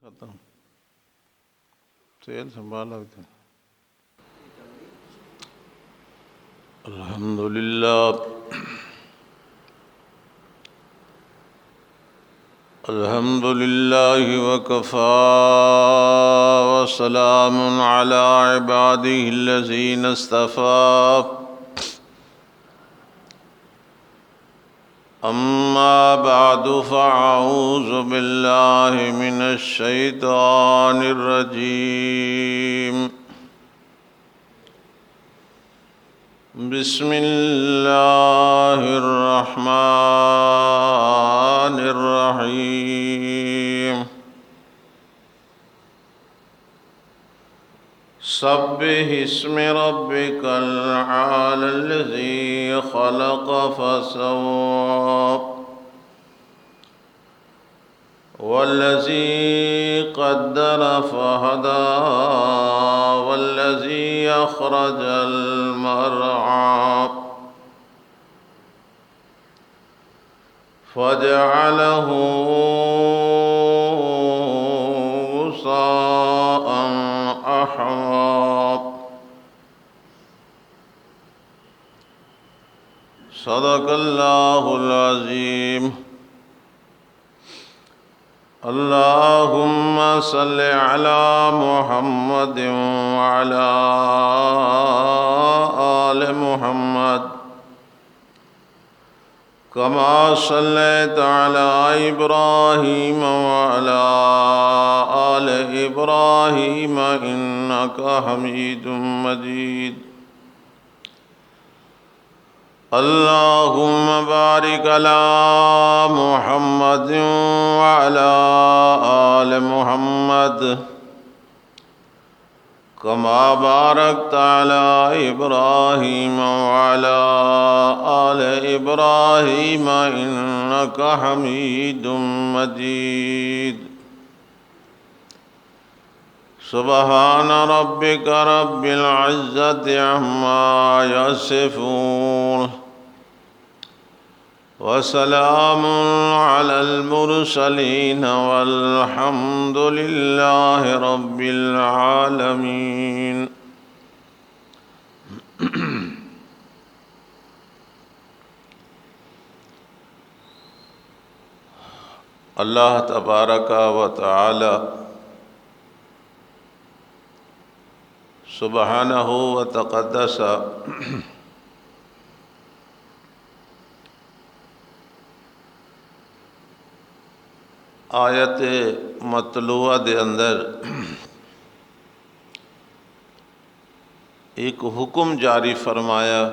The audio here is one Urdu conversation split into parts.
ختم تیل سنبھالا ہوتا الحمدللہ الحمدللہ وکفا وسلام علی عبادہ الذین اصطفیٰ اما بعد فاعوذ باللہ من الشیطان الرجیم بسم اللہ الرحمن الرحیم سبح اسم ربک العالی الذی خلق فسوى والذی قدر فہدى والذی اخرج المرعى فجعله غثاء أحوى صدق اللہ العظیم اللہم صل علی محمد وعلی آل محمد کما صلیت علی ابراہیم وعلی آل ابراہیم انک حمید مجید اللہم بارک علی محمد وعلی آل محمد کما بارکت علی ابراہیم وعلی آل ابراہیم انک حمید مجید سبحان ربک رب العزت عما یصفون وسلام علی المرسلین والحمد للہ رب العالمین اللہ تبارک و تعالی سبحانہ و تقدس آیت مطلوعہ دے اندر ایک حکم جاری فرمایا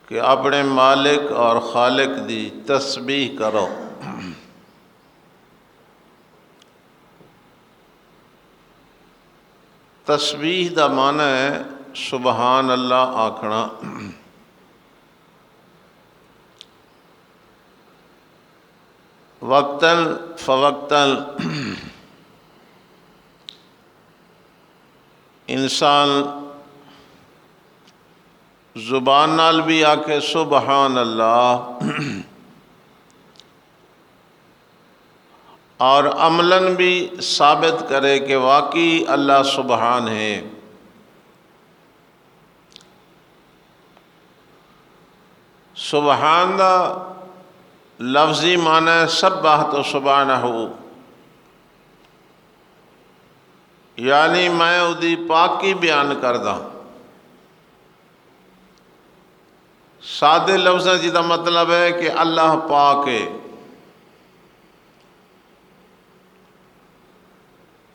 کہ اپنے مالک اور خالق دی تسبیح کرو تسبیح دا معنی ہے سبحان اللہ آکھنا وقتاً فوقتاً انسان زبان نال بھی آکھے سبحان اللہ اور عملاً بھی ثابت کرے کہ واقعی اللہ سبحان ہے سبحان دا لفظی معنی سبحت سبحانہ یعنی میں اودی پاکی بیان کردہ سادے لفظیں جیدہ مطلب ہے کہ اللہ پاک ہے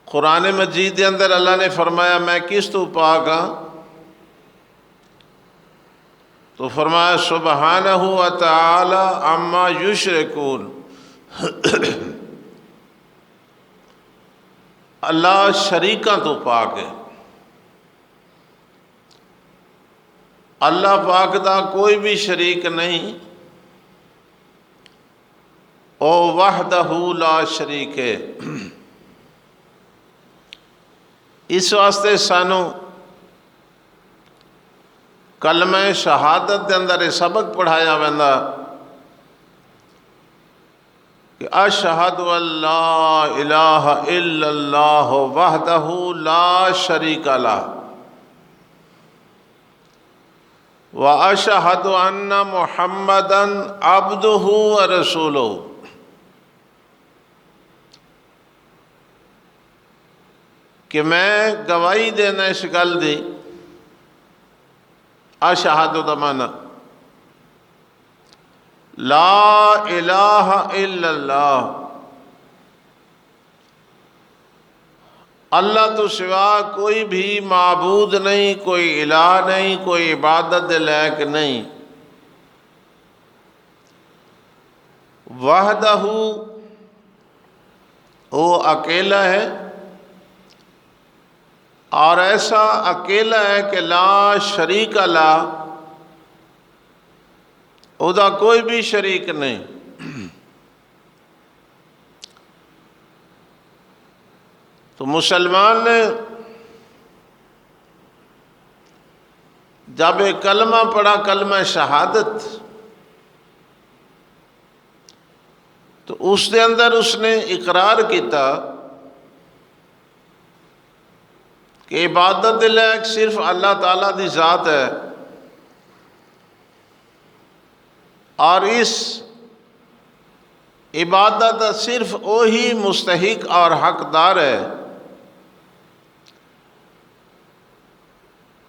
قرآن مجید کے اندر اللہ نے فرمایا میں کس تو پاک ہاں تو فرمایا سبحانہ و تعالی عما یشرکون اللہ شریکاں تو پاک ہے اللہ پاک دا کوئی بھی شریک نہیں او وحدہ لا شریک ہے اس واسطے سانو کلمہ شہادت دے اندر یہ سبق پڑھایا ویندا کہ اشہد ان لا الہ الا اللہ وحدہ لا شریک لہ واشہد ان محمدا عبدہ ورسولہ، کہ میں گواہی دینا اس گل دی، اشہد دا معنی لا الہ الا اللہ، اللہ تو سوا کوئی بھی معبود نہیں، کوئی الہ نہیں، کوئی عبادت دے لائق نہیں، وحدہ وہ اکیلا ہے، اور ایسا اکیلا ہے کہ لا شریک لہ، ادا کوئی بھی شریک نہیں۔ تو مسلمان نے جب ایک کلمہ پڑھا، کلمہ شہادت، تو اس دے اندر اس نے اقرار کیتا کہ عبادت دے لائق صرف اللہ تعالیٰ دی ذات ہے، اور اس عبادت صرف وہی مستحق اور حقدار ہے۔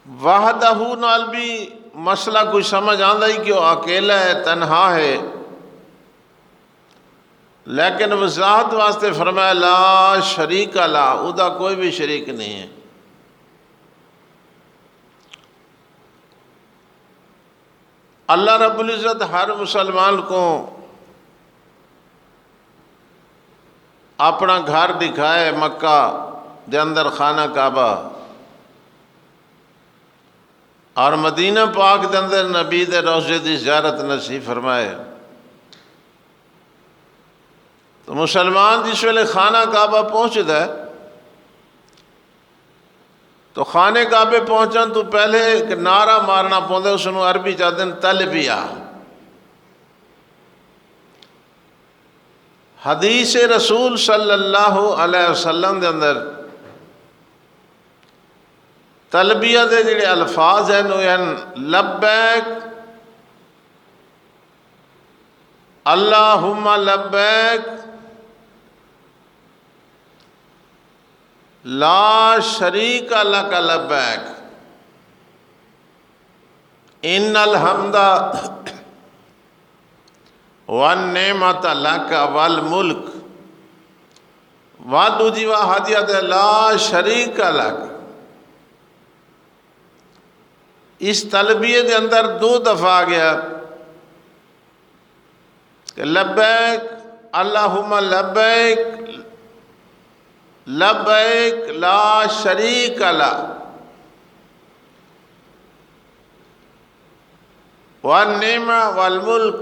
وحدہ نال بھی مسئلہ کوئی سمجھ آندا ہی کہ وہ اکیلا ہے، تنہا ہے، لیکن وضاحت واسطے فرمایا لا شریک لہ، ادا کوئی بھی شریک نہیں ہے۔ اللہ رب العزت ہر مسلمان کو اپنا گھر دکھائے، مکہ دے اندر خانہ کعبہ، اور مدینہ پاک دے اندر نبی دے روضے دی زیارت نصیب فرمائے۔ تو مسلمان جس ویلے خانہ کعبہ پہنچتا ہے، تو خانے کعبے پہنچن تو پہلے ایک نعرہ مارنا پوندا، اس نوں عربی چاہتے ہیں تلبیہ۔ حدیث رسول صلی اللہ علیہ وسلم دے اندر تلبیہ دے جڑے الفاظ ہیں وہ ہیں لبیک اللہم لبیک لا شریک لک لبیک ان الحمد والنعمت لک والملک دوجی وحدیت لا شریک لک۔ اس تلبیہ دے اندر دو دفعہ آ گیا کہ لبیک اللہم لبیک لبیک لا شریک لک والنعمت والملک،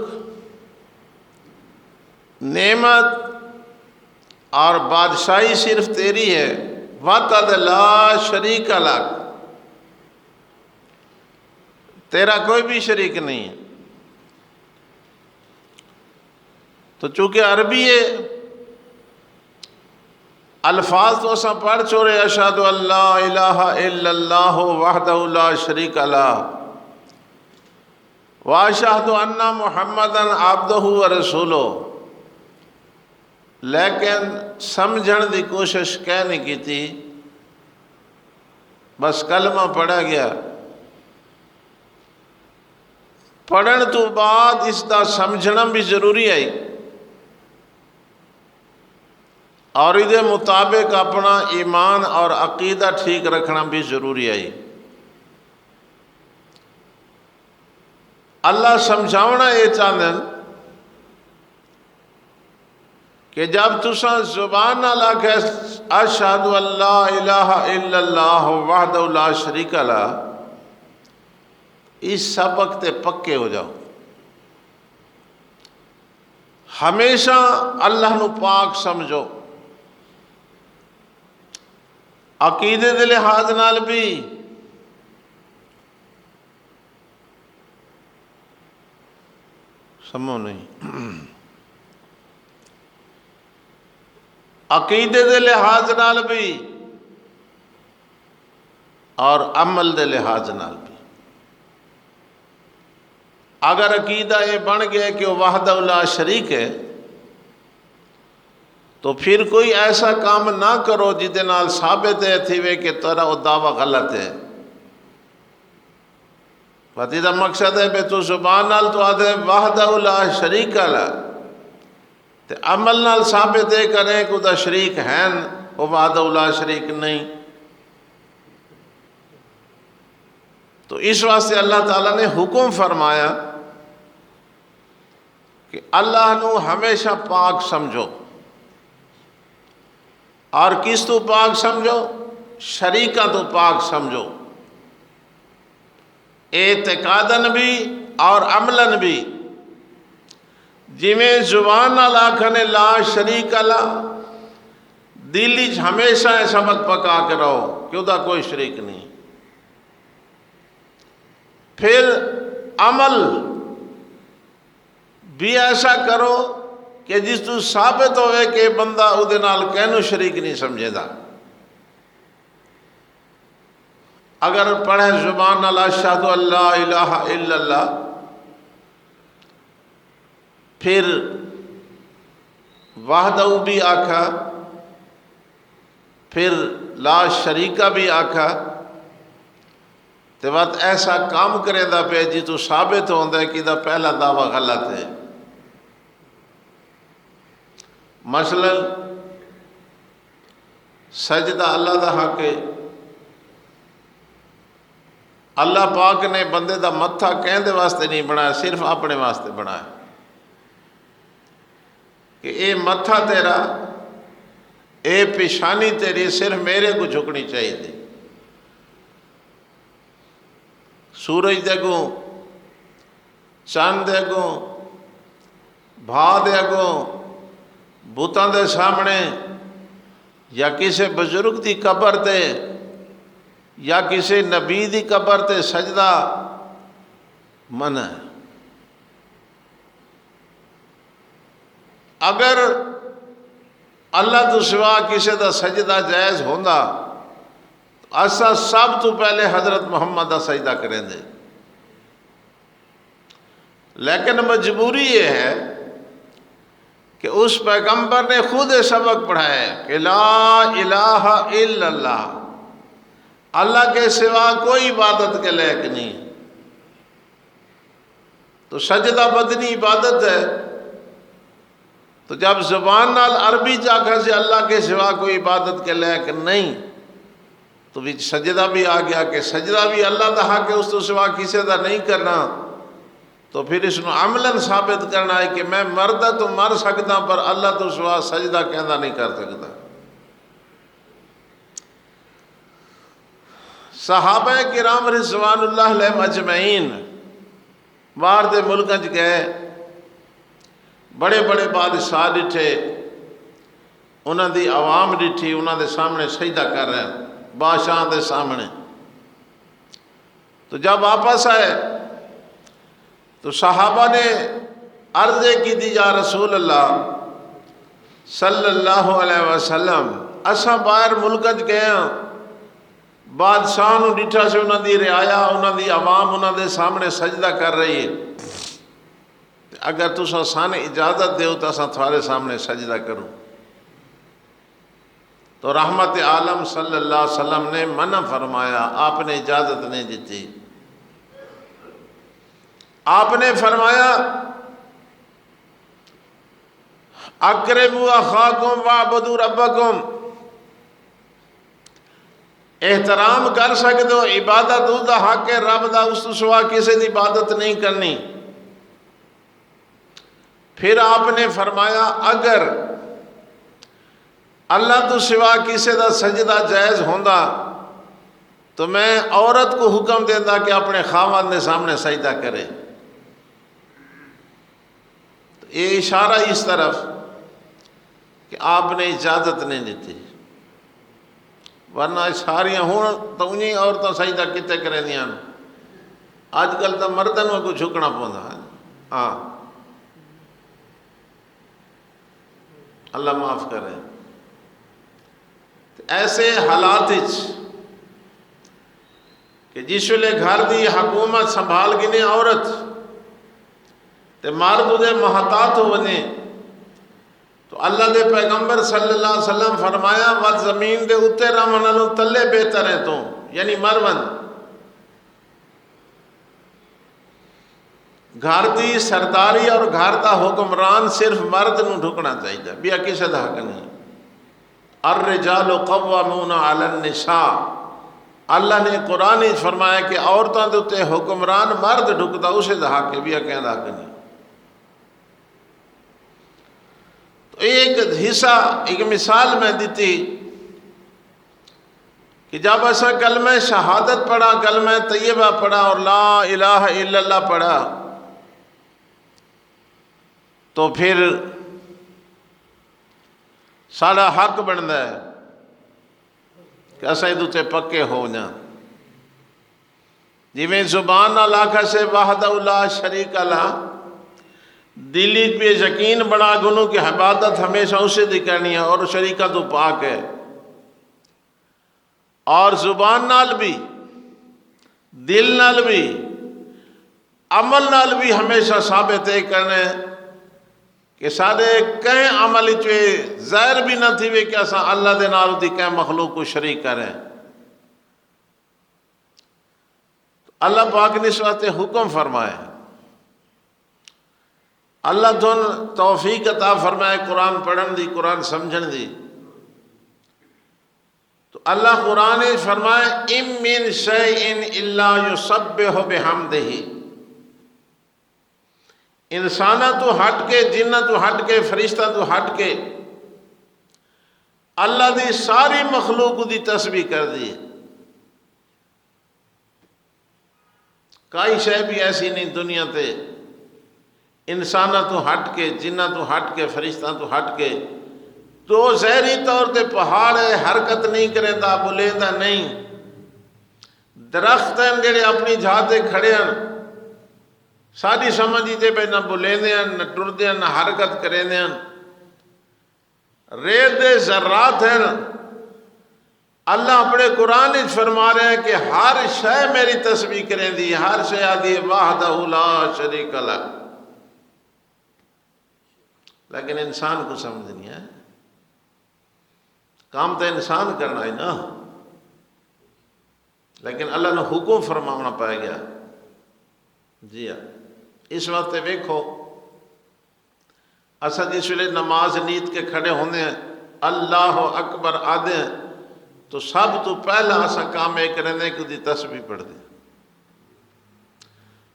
نعمت اور بادشاہی صرف تیری ہے، وحدہ لا شریک لک، تیرا کوئی بھی شریک نہیں ہے۔ تو چونکہ عربی ہے، الفاظ تو اساں پڑھ چھوڑے، اشہد ان لا الہ الا اللہ وحدہ لا شریک لہ واشہد ان محمدا عبدہ ورسولہ، لیکن سمجھن دی کوشش کہہ نہیں کی تھی، بس کلمہ پڑھا گیا۔ پڑھن تو بعد اس دا سمجھنا بھی ضروری ہے، اور اس مطابق اپنا ایمان اور عقیدہ ٹھیک رکھنا بھی ضروری ہے۔ اللہ سمجھاونا یہ چاہتے ہیں کہ جب تساں زبان نہ لاکھے اشہد ان لا الہ الا اللہ وحدہ لا شریک لہ، اس سبق تے پکے ہو جاؤ، ہمیشہ اللہ نو پاک سمجھو، عقیدے دے لحاظ نال بھی سمو نہیں، عقیدے دے لحاظ نال بھی اور عمل دے لحاظ نال بھی۔ اگر عقیدہ یہ بن گیا کہ وہ وحدہ لا شریک ہے تو پھر کوئی ایسا کام نہ کرو جہدے نال ثابت ہے تھی وے کہ تیرا وہ دعویٰ غلط ہے۔ پتی دا مقصد ہے کہ تو زبان نال تو آدھے وحدہ لا شریک ہے، تے عمل نال ثابت ہے کریں کہ دا شریک ہیں وہ وحدہ لا شریک نہیں۔ تو اس واسطے اللہ تعالیٰ نے حکم فرمایا کہ اللہ نو ہمیشہ پاک سمجھو، اور کس تو پاک سمجھو؟ شریکاں تو پاک سمجھو، اعتقاداً بھی اور عملاً بھی۔ جویں زبان نال آکھنے لا شریک اللہ، دل وچ ہمیشہ یہ سبق پکا کے رہو کہ دا کوئی شریک نہیں۔ پھر عمل بھی ایسا کرو کہ جس تو ثابت ہوئے کہ بندہ او دے نال کینوں شریک نہیں سمجھے دا۔ اگر پڑھے زبان نال اشہد ان لا الہ الا اللہ، پھر وحدہ بھی آکھا، پھر لا شریکہ بھی آکھا، تو بات ایسا کام کرے دا پہ جی تو ثابت ہوندہ ہے کہ دا پہلا دعویٰ غلط ہے۔ مثلا سجدہ اللہ دا حق ہے، اللہ پاک نے بندے دا متھا کہندے واسطے نہیں بنایا، صرف اپنے واسطے بنایا کہ اے متھا تیرا، اے پیشانی تیری صرف میرے کو جھکنی چاہیے تھی۔ سورج دے گو، چاند دے گو، بھا دے گو، بتاں دے سامنے یا کسی بزرگ دی قبر تے یا کسی نبی دی قبر تے سجدہ منع ہے۔ اگر اللہ تو سوا کسی دا سجدہ جائز ہوندا اسا سب تو پہلے حضرت محمد دا سجدہ کریں دے، لیکن مجبوری یہ ہے کہ اس پیغمبر نے خود سبق پڑھایا ہے کہ لا الہ الا اللہ، اللہ کے سوا کوئی عبادت کے لائق نہیں۔ تو سجدہ بدنی عبادت ہے، تو جب زبان نال عربی چاکھا سے اللہ کے سوا کوئی عبادت کے لائق نہیں، تو بھی سجدہ بھی آ گیا کہ سجدہ بھی اللہ دا حق ہے، اس تو سوا کسی دا نہیں کرنا۔ تو پھر اس نے عملاً ثابت کرنا ہے کہ میں مردہ تو مر سکتا پر اللہ تو سوا سجدہ کہنا نہیں کر سکتا۔ صحابہ کرام رضوان اللہ علیہم اجمعین باہر دے ملکاں چ گئے، بڑے بڑے بادشاہ ڈٹھے، انہاں دی عوام ڈٹھی، انہاں دے سامنے سجدہ کر رہے ہیں بادشاہ دے سامنے۔ تو جب واپس آئے تو صحابہ نے عرض کی دی یا رسول اللہ صلی اللہ علیہ وسلم، اساں باہر ملکت گئے ہیں، بادشاہ نو ڈٹھا سے انہاں دی رعایا، انہاں دی عوام انہاں دے سامنے سجدہ کر رہی ہے، اگر تساں سانے اجازت دیو تو اساں تھوڑے سامنے سجدہ کروں۔ تو رحمت عالم صلی اللہ علیہ وسلم نے منع فرمایا، آپ نے اجازت نہیں دیتی۔ آپ نے فرمایا اکرموا اخاکم واعبدوا ربکم، احترام کر سکتے ہو، عبادت اس دا حق ہے، رب دا اس تو سوا کسی دی عبادت نہیں کرنی۔ پھر آپ نے فرمایا اگر اللہ تو سوا کسی دا سجدہ جائز ہوندا تو میں عورت کو حکم دینا کہ اپنے خاوند کے سامنے سجدہ کرے۔ یہ اشارہ اس طرف کہ آپ نے اجازت نہیں دیتی، ورنہ ساریاں ہوں تو انہیں عورتوں سجدہ کتے کریں دیاں، آج کل تو مردن میں کوئی جھکنا پوندا ہے۔ ہاں اللہ معاف کرے۔ ایسے حالات کہ جس ویلے گھر دی حکومت سنبھال گنے عورت تے مرد دے محتاط ہو بنے تو اللہ دے پیغمبر صلی اللہ علیہ وسلم فرمایا ود زمین دے اتے رمنالوں تلے بہتر ہیں تو یعنی مرون گھر دی سرداری اور گھر دا حکمران صرف مرد نو ڈھکنا چاہیے بیا کسی دا حق نہیں الرجال قوامون علی النساء اللہ نے قرآن ہی فرمایا کہ عورتوں دے اتے حکمران مرد ڈھکتا اسے دا حق ہے بیا کہیں دا حق نہیں تو ایک حصہ ایک مثال میں دیتی کہ جب ایسا کلمہ شہادت پڑھا کلمہ طیبہ پڑھا اور لا الہ الا اللہ پڑھا تو پھر سارا حق بنتا ہے کہ ایسا ادھو تے پکے ہو جائیں جی میں زبان نہ لاکھا سے وحدہ لا شریک اللہ دلی پہ یقین بنا گنو کہ عبادت ہمیشہ اسے دی کرنی ہے اور شریکہ تو پاک ہے اور زبان نال بھی دل نال بھی عمل نال بھی ہمیشہ ثابت ہے کرنے کہ سارے کہیں عمل چوئے ظاہر بھی نہ تھی کہ ایسا اللہ دے نال دی کہیں مخلوق کو شریک کریں اللہ پاک نے اس واسطے حکم فرمائے اللہ دن توفیق عطا فرمائے قرآن پڑھن دی قرآن سمجھن دی تو اللہ قرآن فرمائے ام من شیء الا یسبح بحمدہ انسانہ تو ہٹ کے جنہ تو ہٹ کے فرشتہ تو ہٹ کے اللہ دی ساری مخلوق دی تسبیح کر دی کئی شے بھی ایسی نہیں دنیا تے انسانہ تو ہٹ کے جنہ تو ہٹ کے فرشتہ تو ہٹ کے تو ظاہری طور تے پہاڑ ہے حرکت نہیں کریں دا بلیندہ نہیں درخت ہیں جڑے اپنی جھاتے کھڑے ہیں ساری سمجھی تے بے نہ بلیندے ہیں نہ ٹردے ہیں نہ حرکت کریں ہیں ریت دے ذرات ہیں اللہ اپنے قرآن فرما رہے ہیں کہ ہر شے میری تسبیح کریں دی ہر شے آدھی وحدہ لا شریک لہ لیکن انسان کو سمجھ نہیں ہے کام تو انسان کرنا ہے نا لیکن اللہ نے حکم فرمانا پائے گیا جی ہاں اس وقت دیکھو اسا جس ویلے نماز نیت کے کھڑے ہونے ہیں اللہ اکبر آدھے ہیں تو سب تو پہلا اسا کام ایک رہنے کہ دی تسبیح پڑھ دیں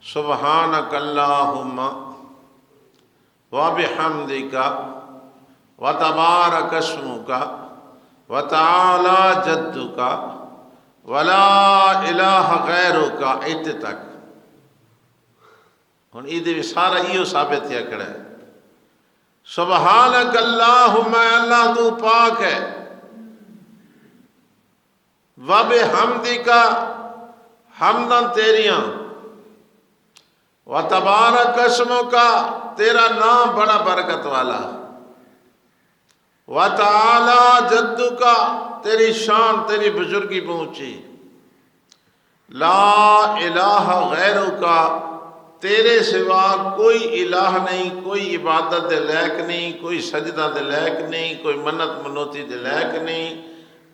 سبحانک اللہم وبحمدک وتبارک اسمک وتعالی جدک ولا الہ غیرک ایت تک ہن ایدے بھی سارا ایو ثابت کیا کھڑا ہے سبحانک اللہم اللہ تو پاک ہے وبحمدک حمدن تیریاں وتبارک اسمک تیرا نام بڑا برکت والا وتعالی جدک تیری شان تیری بزرگی پہنچی لا الہ غیرک تیرے سوا کوئی الہ نہیں کوئی عبادت دے لائق نہیں کوئی سجدہ دے لائق نہیں کوئی منت منوتی دے لائق نہیں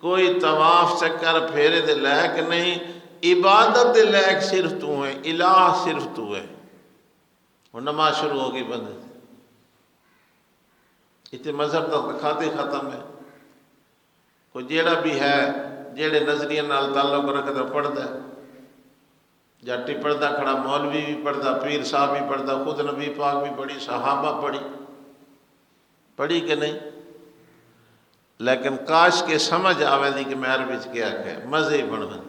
کوئی طواف چکر پھیرے دے لائق نہیں عبادت دے لائق صرف تو ہے الہ صرف تو ہے اور نماز شروع ہوگی بند اتنے مذہب کا کھاتے ختم ہے کوئی جیڑا بھی ہے جیڑے نظریے نال تعلق رکھتا پڑھتا ہے جاٹی پڑھتا کھڑا مولوی بھی پڑھتا پیر صاحب بھی پڑھتا خود نبی پاک بھی پڑھی صحابہ پڑھی کہ نہیں لیکن کاش کے سمجھ آوے دی کہ میں عربی کیا کہ مزے ہی بن بن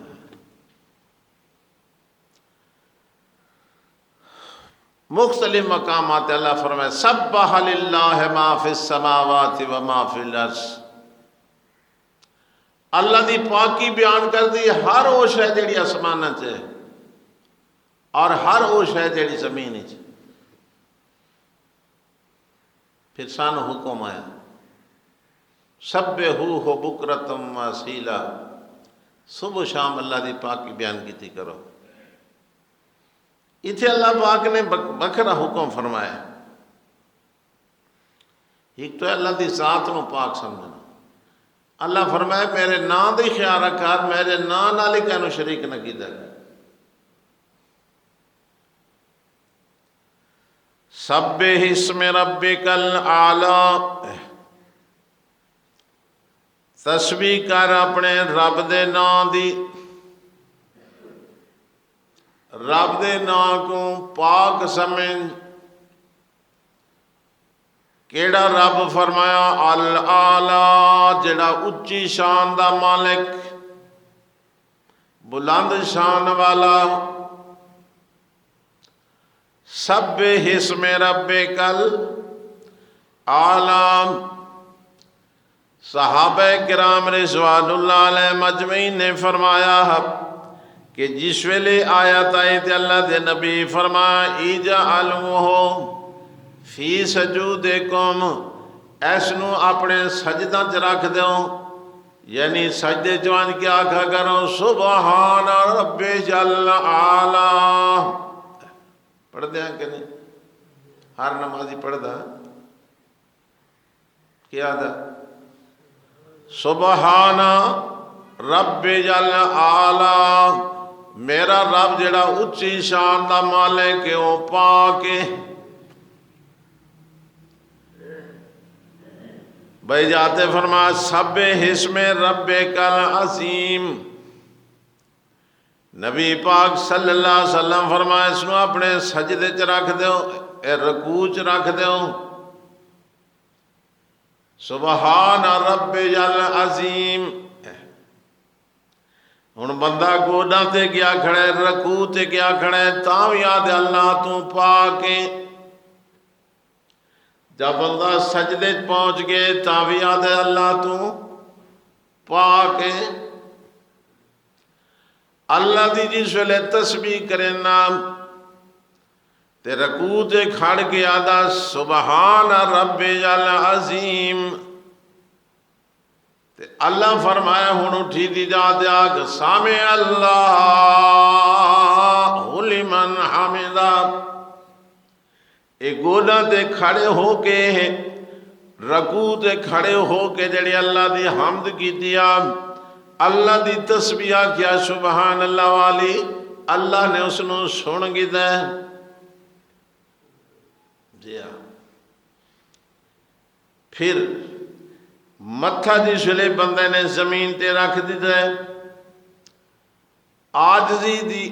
مختلف مقامات اللہ فرمائے سبح للہ ما فی السماوات و ما فی الارض اللہ دی پاکی بیان کر دی ہر وہ شے جیڑی آسمان چ اور ہر وہ شے جیڑی زمین چ پھر سانو حکم آیا سبحوہ بکرۃ واصیلا، صبح شام اللہ دی پاک کی بیان کیتی کرو۔ اتھے اللہ پاک نے بکھرا حکم فرمایا، ایک تو ہے اللہ دی ذات نو پاک سمجھنا۔ اللہ فرمائے میرے نام دی خیال رکھا، میرے نام نال ہی کہنو شریک نہ کیتا گیا۔ سبح اسم ربک الاعلی، تسبیح کر اپنے رب دے نام دی، رب دے نام کو پاک سمجھ۔ کیڑا رب فرمایا الاعلی، جڑا اچھی شان دا مالک، بلند شان والا۔ سبح اسم ربک الاعلی۔ صحابہ کرام رضوان اللہ علیہ مجمعین نے فرمایا کہ جس ویلے آیت آئی تے اللہ دے نبی فرمایا اجعلوہ فی سجودکم، اس نو اپنے سجدہ چ رکھ دیو، یعنی سجدے جوان کیا آکھا کرو سبحان رب جل اعلی۔ پڑھ دیا کہ نہیں؟ ہر نمازی پڑھ دا کیا دا؟ سبحان رب جل اعلی، میرا رب جڑا اچھی شان دا مالک ہے وہ پاک ہے۔ بھائی جاتے فرمایا سبح اسم ربک العظیم، نبی پاک صلی اللہ علیہ وسلم فرمایا اس نو اپنے سجدے چ رکھ دیو، رکوع چ رکھ دیو۔ سبحان رب جل عظیم۔ ہن بندہ گوڈاں تے کیا کھڑے، رکوع تے کیا کھڑے، تاں بھی یاد اللہ تو پاک ہے۔ جب بندہ سجدے پہنچ گئے تاں بھی یاد ہے اللہ تو پاک ہے۔ اللہ دی جس ویلے تسبیح کرنا تے رکوع تے کھڑ کے آدھا سبحان رب جل عظیم، تے اللہ فرمایا ہن اٹھی دی جا دیا کہ سامع اللہ لمن حمدہ۔ ایک گوڑا تے کھڑے ہو کے رکوع تے کھڑے ہو کے جڑی اللہ دی حمد کی دیا، اللہ دی تسبیح کیا سبحان اللہ والی، اللہ نے اس نو سن گی دے۔ جی ہاں، پھر متھا جس ویلے بندے نے زمین تے رکھ دی دے، عاجزی دی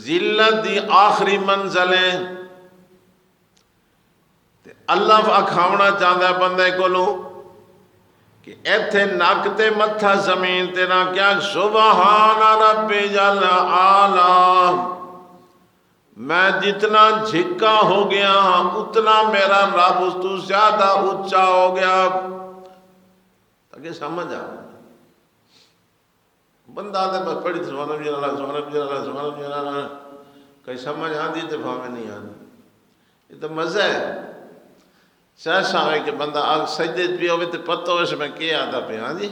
ذلت دی آخری منزل ہے۔ اللہ اکھاونا چاہتا ہے بندے کو کہ ایتھے نک تے متھا زمین تے نہ کیا سبحان رب جل اعلی، میں جتنا جھکا ہو گیا اتنا میرا رب اس تو زیادہ اونچا ہو گیا۔ تاکہ سمجھ آ بندہ آدھے بس پڑھی سبحان رب جل اعلی، سبحان رب جل اعلی، سبحان رب جل اعلی، کہیں سمجھ آتی تے بھاوے نہیں آتی۔ یہ تو مزہ ہے۔ چاہتا ہے کہ بندہ آگ سجدے بھی ہوئے تو پتہ ہوئے سے میں کیا آدھا پہ ہاں جی۔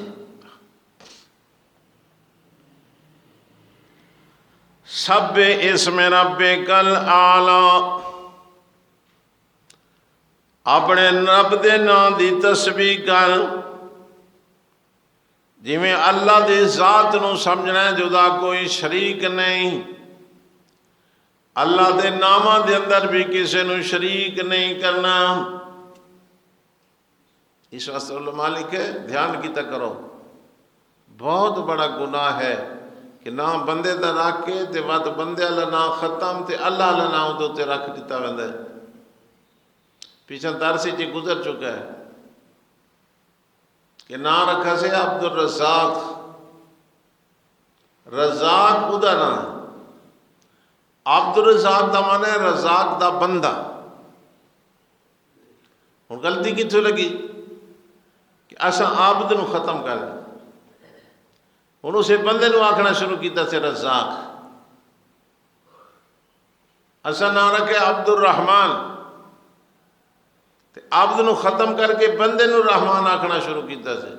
سبح اسم ربک الاعلی، اپنے رب دے نام دی تسبیح کر، جی میں اللہ دی ذات نو سمجھنا ہے جدا کوئی شریک نہیں، اللہ دے نامہ دے اندر بھی کسی نو شریک نہیں کرنا۔ اس واسطے علماء لکھے دھیان کیتا کرو، بہت بڑا گناہ ہے کہ نام بندے دا رکھ کے تے وقت بندے اللہ نام ختم تے اللہ اللہ نام دو تے رکھ دیتا ویندہ ہے۔ پیچھے درسی جی گزر چکا ہے کہ نام رکھا سے عبد الرزاق، رزاق ادا نام، عبد الرزاق دا مانا ہے رزاق دا بندہ۔ ہن غلطی کتھوں لگی کہ اسا عابد نو ختم کر دیں، ہن اسے بندے نو آکھنا شروع کیتا سے رزاق۔ اسا نہ رکھے عبد الرحمن، تے عبد نو ختم کر کے بندے نو رحمان آکھنا شروع کیتا سے.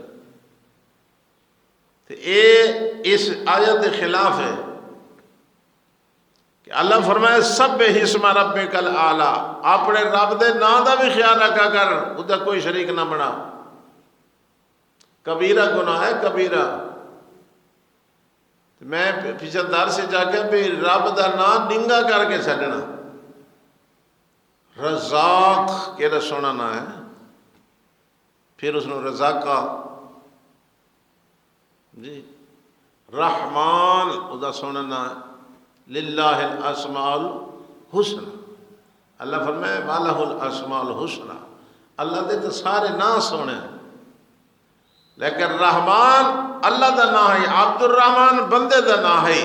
اے اس آیت کے خلاف ہے کہ اللہ فرمائے سبح اسم ربک الاعلی، اپنے رب دے نام دا بھی خیال رکھا کر، ادا کوئی شریک نہ بنا. کبیرہ گناہ ہے کبیرہ. میں پیچھے در سے جا کے بھی رب دا نام ڈنگا کر کے چھڈنا. رزاق کہڑا سونا نام ہے، پھر اس نے رزاقہ جی. رحمان ادا سونا نام ہے. للہ الاسماء الحسنى، اللہ فرمائے والہ الاسماء الحسنى، اللہ دے تو سارے نام سونے ہیں، لیکن رحمان اللہ دا نام ہے، عبد الرحمن بندے دا نام ہے.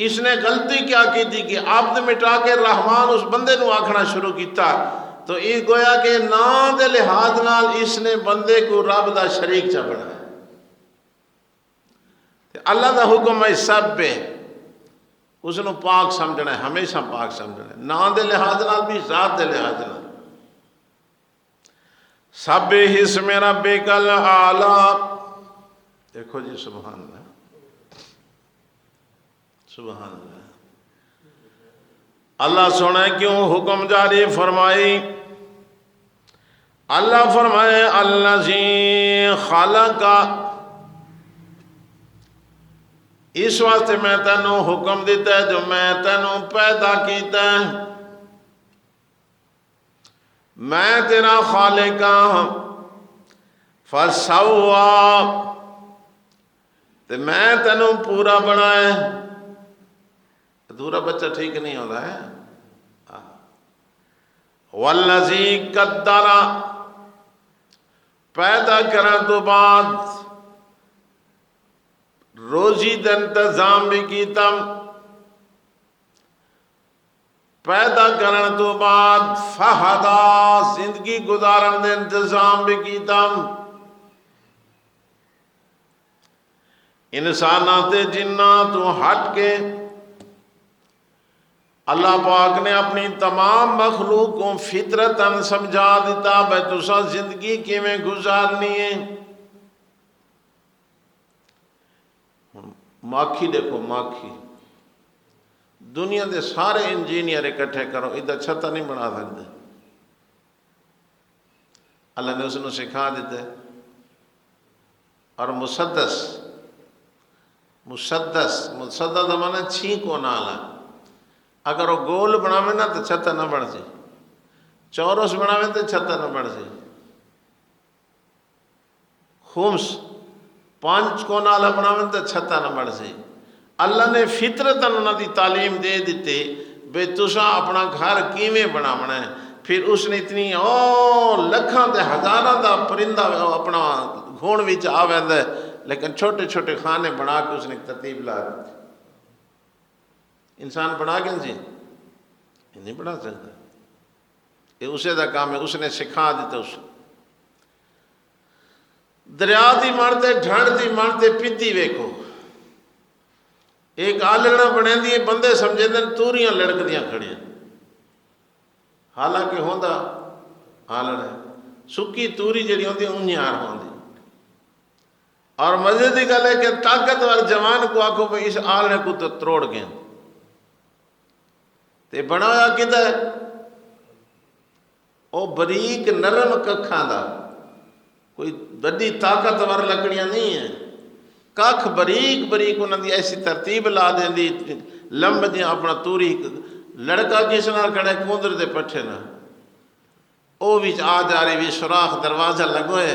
اس نے غلطی کیا کی تھی کہ عبد مٹا کے رحمان اس بندے نو آکھنا شروع کیتا، تو یہ گویا کہ نام دے لحاظ نال اس نے بندے کو رب دا شریک چا بنا ہے. اللہ دا حکم ہے سب پہ اس نو پاک سمجھنا ہے، ہمیشہ پاک سمجھنا ہے، نام دے لحاظ نال بھی ذات دے لحاظ نال. سبح اسم ربک الاعلی. دیکھو جی سبحان اللہ سبحان اللہ. اللہ سونا کیوں حکم جاری فرمائی. اللہ فرمائے الذی خلق، اس واسطے میں تینوں حکم دیتا ہے جو میں تینوں پیدا کیتا ہے. میں تیرا خالق ہوں. فسوا، تو میں تینوں پورا بنائے. ادھورا بچہ ٹھیک نہیں ہوتا ہے. والذی قدر، پیدا کرن تو بعد روزی دا انتظام بھی کیتم. پیدا کرن تو بعد فہدا، زندگی گزارن دے انتظام بھی کیتم. انسانات جنات تو ہٹ کے اللہ پاک نے اپنی تمام مخلوق کو فطرتاً سمجھا دیتا بھائی تسا زندگی کیویں گزارنی ہے. ماکھی دیکھو، ماکھی دنیا دے سارے انجینئر اکٹھے کرو ادھر چھتا نہیں بنا سکتے. اللہ نے اس نے سکھا دیتے. اور مسدس دا مانا چھینکو نالا، اگر وہ گول بناوے نا تو چھتا نہ بڑھ سی، چورس بناوے تو چھتا نہ بڑھ سی. خمس پانچ کو نالا بناوے تو چھتا نہ بڑھ سی. اللہ نے فطرتاً انہوں دی تعلیم دے دیتے بے تسا اپنا گھر کیویں بناونا ہے. پھر اس نے اتنی لکھاں تے ہزاراں دا پرندہ اپنا گھون وچ آ ویندا ہے، لیکن چھوٹے چھوٹے خانے بنا کے اس نے ترتیب لا دی. انسان بنا کے جی نہیں بنا سکتا. یہ اسے دا کام ہے، اس نے سکھا دیتا. اس دریا دی مارتے ڈھنڈ دی مارتے پیتی ویکھو، ایک آلڑا بنے دی بندے سمجھے دن توریاں لڑک دیاں کھڑیاں، حالانکہ ہوندا آلڑ ہے. سکی توری جڑی ہوندی انہیار ہوندی. اور مزے دی گل ہے کہ طاقتور جوان کو آکھو بھئی اس آلڑے کو تو تروڑ گئے تے بنایا کدھر ہے؟ او بریک نرم ککھاں دا، کوئی بڑی طاقتور لکڑیاں نہیں ہیں. ککھ بریک بریک انہوں دی ایسی ترتیب لا دیں دی لمب دیاں اپنا توری. لڑکا کس نال کھڑے کوندر دے پٹھے نہ، او وچ آ جا رہی بھی سوراخ دروازہ لگوئے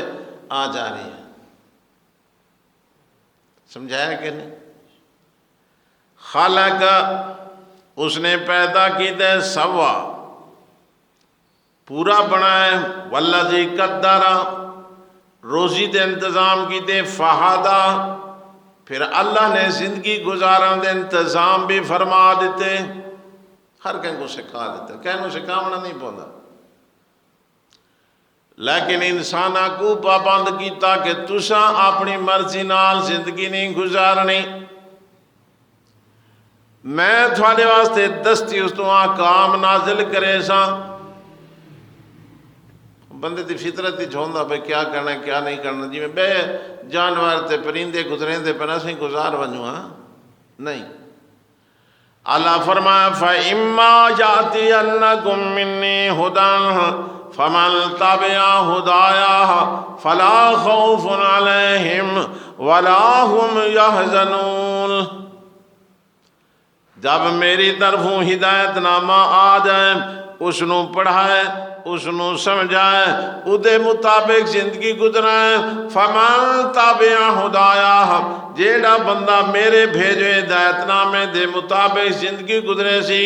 آ جا رہی ہے. سمجھایا کہ نہیں؟ خالق، اس نے پیدا کی دے سوا، پورا بنائے. والذی قدر، روزی دے انتظام کی دے. فہدا، پھر اللہ نے زندگی گزارن دے انتظام بھی فرما دیتے. ہر کہیں کو سکھا دیتے، کہیں کو سکھاونا نہیں پوندا. لیکن انسانہ کو پابند کیتا کہ تسا اپنی مرضی نال زندگی نہیں گزارنی. میں تھوڑے واسطے دستی اس تو کام نازل کرے سا. بندے دی فطرت ہی چھوندا بھئی کیا کرنا ہے کیا نہیں کرنا، جی میں بے جانور تے پرندے گزریں دے پر اسیں گزار ونجو ہاں نہیں۔ اللہ فرمایا فَإِمَّا يَأْتِيَنَّكُم مِّنِّي هُدًى فَمَن تَبِعَ هُدَايَ فَلَا خَوْفٌ عَلَيْهِمْ وَلَا هُمْ يَحْزَنُونَ۔ جب میری طرفوں ہدایت نامہ آ جائے، اس نو پڑھائے، اس نو سمجھائے، ادھے مطابق زندگی گزرائے۔ فَمَن تَبِعَ هُدَايَ، جیڑا بندہ میرے بھیجے ہدایت نامے دے مطابق زندگی گزرے سی،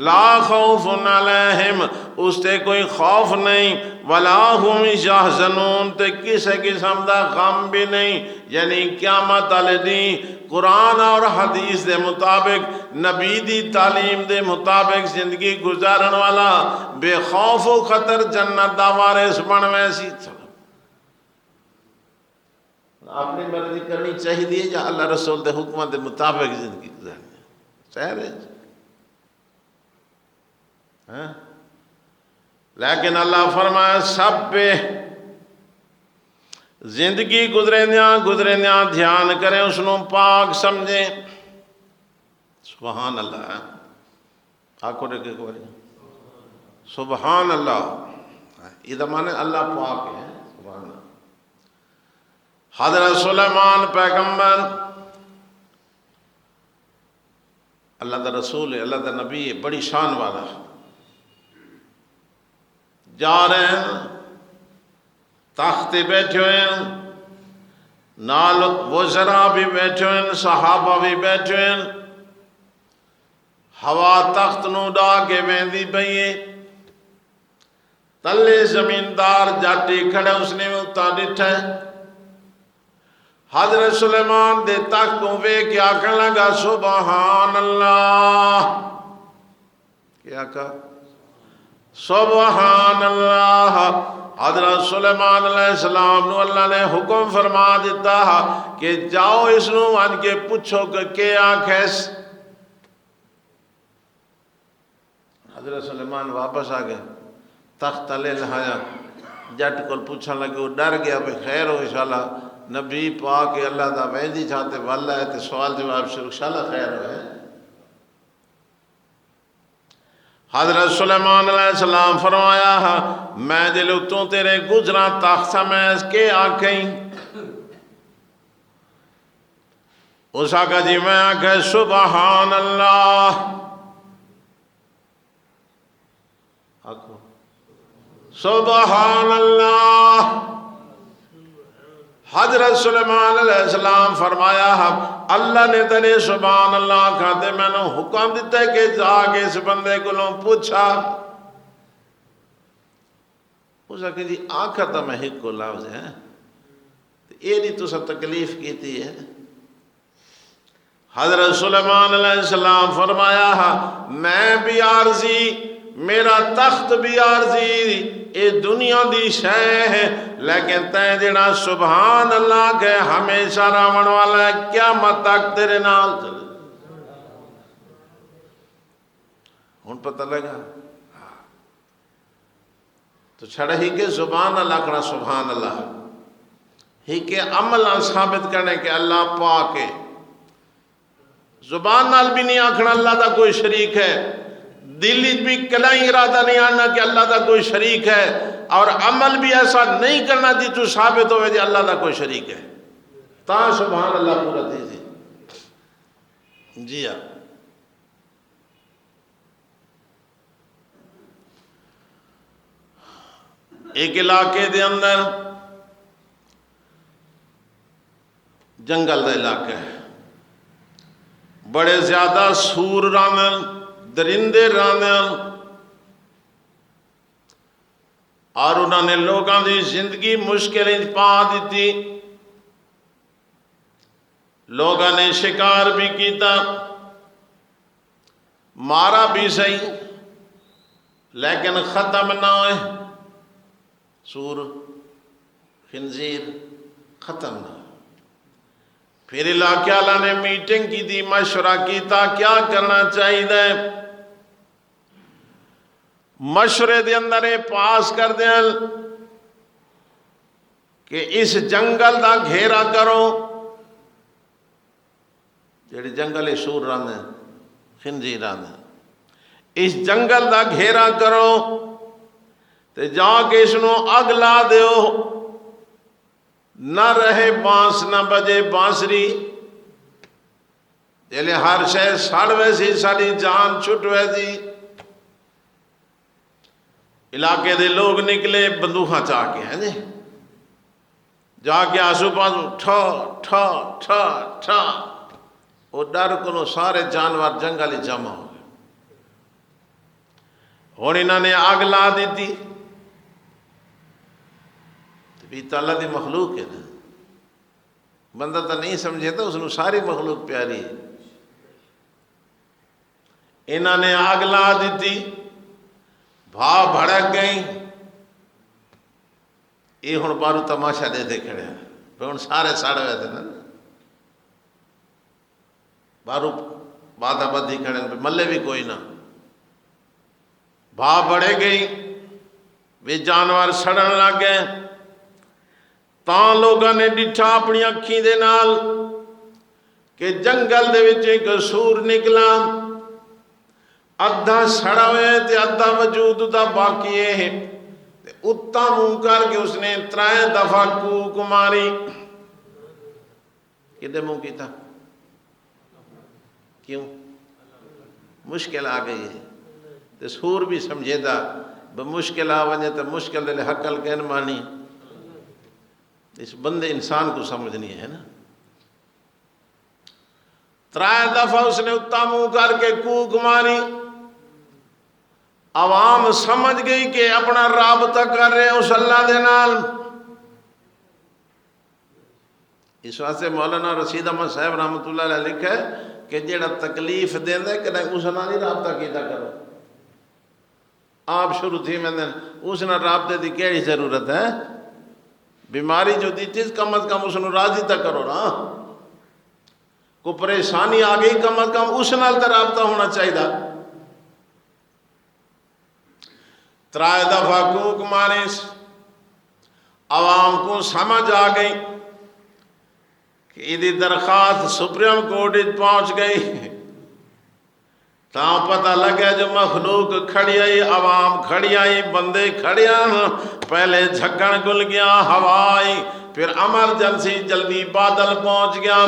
لا خوف علیہم، اس تے کوئی خوف نہیں، ولا ہم یحزنون، تے کسے قسم دا غم بھی نہیں۔ یعنی قیامت والے دن قرآن اور حدیث دے مطابق، نبی دی تعلیم دے مطابق زندگی گزارن والا بے خوف و خطر جنت دا وارث بنوے سی۔ اپنی مرضی کرنی چاہیے یا اللہ رسول دے حکمت دے مطابق زندگی گزارنی سہل ہے ہاں؟ لیکن اللہ فرمایا سب پہ زندگی گزرے دھیان کریں، اس نو پاک سمجھیں۔ سبحان اللہ ہے، آنکھوں نے کہ سبحان اللہ، یہ مانے اللہ پاک ہے۔ سبحان اللہ۔ حضرت سلیمان پیغمبر اللہ دا رسول ہے، اللہ دا نبی ہے، بڑی شان والا، جا رہے ہیں، تخت بیٹھے ہوئے ہیں، نال وزراء بھی بیٹھے ہوئے ہیں، صحابہ بھی بیٹھے ہوئے ہیں، ہوا تخت نو ڈا کے ویندی پئیے، تلے زمیندار جاٹی کھڑے اس نے اتنا ڈٹھا ہے۔ حضرت سلیمان دے تخت کو وے کیا کہنے لگا سبحان اللہ، کیا کہا سبحان اللہ۔ حضرت سلیمان علیہ السلام نو اللہ نے حکم فرما دیتا کہ جاؤ اس نو آن کے پوچھو کہ کیا کھیس۔ حضرت سلیمان واپس آ گئے، تخت لے لہایا، جٹ کو پوچھا لگے، وہ ڈر گیا بھئی خیر ہو انشاءاللہ، نبی پاک اللہ دا ویندی چاہتے واللہ ہے تے سوال جواب شروع انشاءاللہ خیر ہوئے۔ حضرت سلیمان علیہ السلام فرمایا میں دلو تو تیرے گزرا تخت سمیز کے آنکھیں، اس آقا جی میں آنکھیں سبحان اللہ، سبحان اللہ۔ حضرت سلیمان علیہ السلام فرمایا اللہ نے تیرے سبحان اللہ کہتے میں نے حکم دیتا ہے کہ جا کے اس بندے کو لوں پوچھا، اس آقا جی آنکھا تا میں ہک کو لفظ ہے، یہ نہیں تو سب تکلیف کیتی ہے۔ حضرت سلیمان علیہ السلام فرمایا میں بھی عارضی، میرا تخت بھی عارضی، اے دنیا دی شے ہے، لیکن تین جڑا سبحان اللہ کے ہمیشہ راون والا ہے، قیامت تک تیرے نال چلے۔ ہن پتہ لگا تو چھڑا ہی کہ زبان اللہ کرنا سبحان اللہ، ہی کہ عمل ثابت کرنے کہ اللہ پاک ہے، زبان نال بھی نہیں آکھنا اللہ دا کوئی شریک ہے، دلی بھی کلائی ارادہ نہیں آنا کہ اللہ دا کوئی شریک ہے، اور عمل بھی ایسا نہیں کرنا جی تو ثابت ہوئے جی اللہ دا کوئی شریک ہے، تا سبحان اللہ پورا دیجیے۔ جی ہاں، ایک علاقے دے اندر جنگل دا علاقہ ہے، بڑے زیادہ سور رانن، درندے رانن، اور انہوں نے لوگاں دی زندگی مشکل پا دیتی، لوگاں نے شکار بھی کیتا، مارا بھی صحیح لیکن ختم نہ ہوئے، سور خنزیر ختم نہ ہوئے۔ پھر علاقہ اللہ نے میٹنگ کی دی، مشورہ کیتا کیا کرنا چاہیے، مشورے دے اندر پاس کر دیں کہ اس جنگل دا گھیرا کرو، جڑے جنگل سور رہندے خنزیر رہندے، اس جنگل دا گھیرا کرو تے جا کے اس نو اگ لا دیو، نہ رہے بانس نہ بجے بانسری، جلے ہر شے سڑ ویسی ساری جان چھٹ ویسی۔ علاقے دے لوگ نکلے بندوقاں چاہ کے ہیں جی، جا کے آسو پاسو ٹھا ٹھا ٹھا ٹھا، وہ ڈر کو سارے جانور جنگل جمع ہو گئے۔ ہن انہوں نے آگ لا دیتی، بھی تو اللہ دی مخلوق ہے نا، بندہ تو نہیں سمجھے تو اس نے ساری مخلوق پیاری ہے۔ انہوں نے آگ لا دیتی، بھا بھڑک گئی، یہ ہن بارو تماشا دے دے کھڑے ہیں، ہن سارے سڑ ہوئے تھے نا، بارو بادہ بدھی کھڑے ہیں، ملے بھی کوئی نہ، بھا بڑھے گئی، بھی جانور سڑن لگ گئے۔ تاں لوگوں نے ڈٹھا اپنی اکھیں دے نال کہ جنگل دے وچ ایک سور نکلا، ادھا سڑا ہوئے تے ادھا وجود دا باقی ہے، اتا منہ کر کے اس نے 3 دفعہ کوک ماری۔ کدے منہ کیتا؟ کیوں؟ مشکل آ گئی ہے، تے سور بھی سمجھے دا بمشکل آ وجہ تو مشکل دے حقل کہن مانی، اس بندے انسان کو سمجھنی ہے نا۔ 3 دفعہ اس نے اتا منہ کر کے کوک ماری، عوام سمجھ گئی کہ اپنا رابطہ کر رہے ہیں اس اللہ دے نال۔ اس واسطے مولانا رشید احمد صاحب رحمۃ اللہ علیہ لکھا ہے کہ جیڑا تکلیف دیندے کہ اس نال نہیں رابطہ کیتا کرو، آپ شروع تھی میں دن اس نال رابطے دی کیڑی ضرورت ہے؟ بیماری جو دیتی کم از کم اس نو راضی تا کرو نا، کو پریشانی آ گئی کم از کم اس نال تا رابطہ ہونا چاہیے۔ 3 دفعہ کوک مارے، عوام کو سمجھ آ گئی کہ یہ درخواست سپریم کورٹ پہنچ گئی، تاں پتہ لگا جو مخلوق کھڑی آئی، عوام کھڑی آئی، بندے کھڑی آئی، پہلے جھکن گل گیا، ہوا آئی، پھر ایمرجنسی جلدی بادل پہنچ گیا،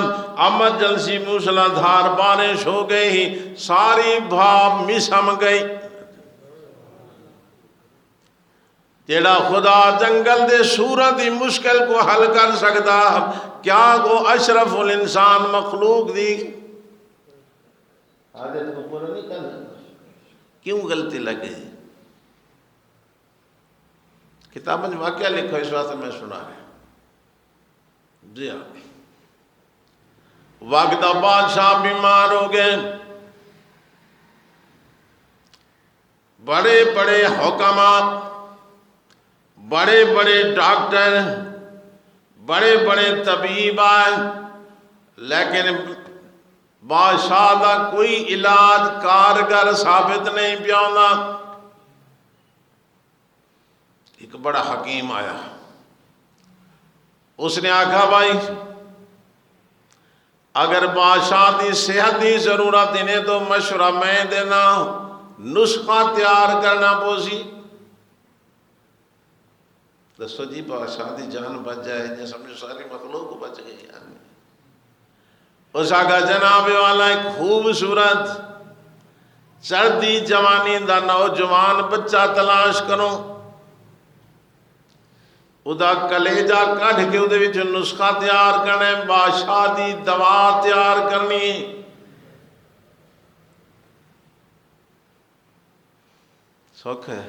ایمرجنسی موسلا دھار بارش ہو گئی، ساری بھاپ مسم گئی۔ جیڑا خدا جنگل دے سورت دی مشکل کو حل کر سکتا، کیا وہ اشرف الانسان مخلوق دی حاجت کو پورا نہیں کرنا؟ کیوں غلطی لگے؟ کتاب میں واقعہ لکھو، اس واسطے میں سنا رہا ہوں۔ جی ہاں، وقت بادشاہ بیمار ہو گئے، بڑے بڑے حکماء، بڑے بڑے ڈاکٹر، بڑے بڑے طبیب آئے، لیکن بادشاہ دا کوئی علاج کارگر ثابت نہیں پیا ہوندا۔ ایک بڑا حکیم آیا، اس نے آکھا بھائی اگر بادشاہ دی صحت دی ضرورت انہیں تو مشورہ میں دینا، نسخہ تیار کرنا پوسی۔ دسو جی بادشاہ دی جان بچ جائے جی، سمجھو ساری مخلوق بچ گئی۔ اس آگا جناب والا ایک خوبصورت چڑھتی جوانی دا نوجوان بچہ تلاش کرو، ادا کلیجہ کڑھ کے ادھے وچ نسخہ تیار کرنے، بادشاہ دی دوا تیار کرنی۔ سوکھ ہے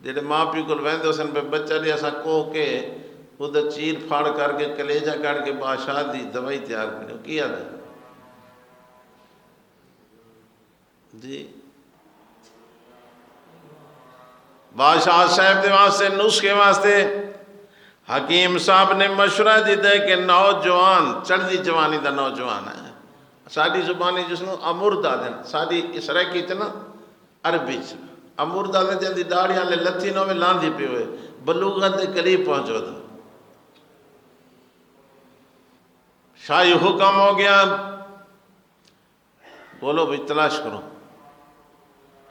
جیڑے ماں پیو کو ویندے سن پہ بچہ لیا سا کوہ کے ادھر چیر پھاڑ کر کے کلیجہ کڑھ کے بادشاہ دی دوائی تیار کرنی کیا دے جی۔ بادشاہ صاحب دے واسطے نسخے واسطے حکیم صاحب نے مشورہ دیتا ہے کہ نوجوان چڑھتی جوانی دا نوجوان ہے، ساری زبانی جس نو امردہ دیں، ساری اسرائیل کی نا عربی امردہ دیں جن دی داڑیاں لے لتھی نو میں لاندھی پہ ہوئے بلوغت دے قریب پہنچو دا شاہی حکم ہو گیا، بولو بھی تلاش کرو،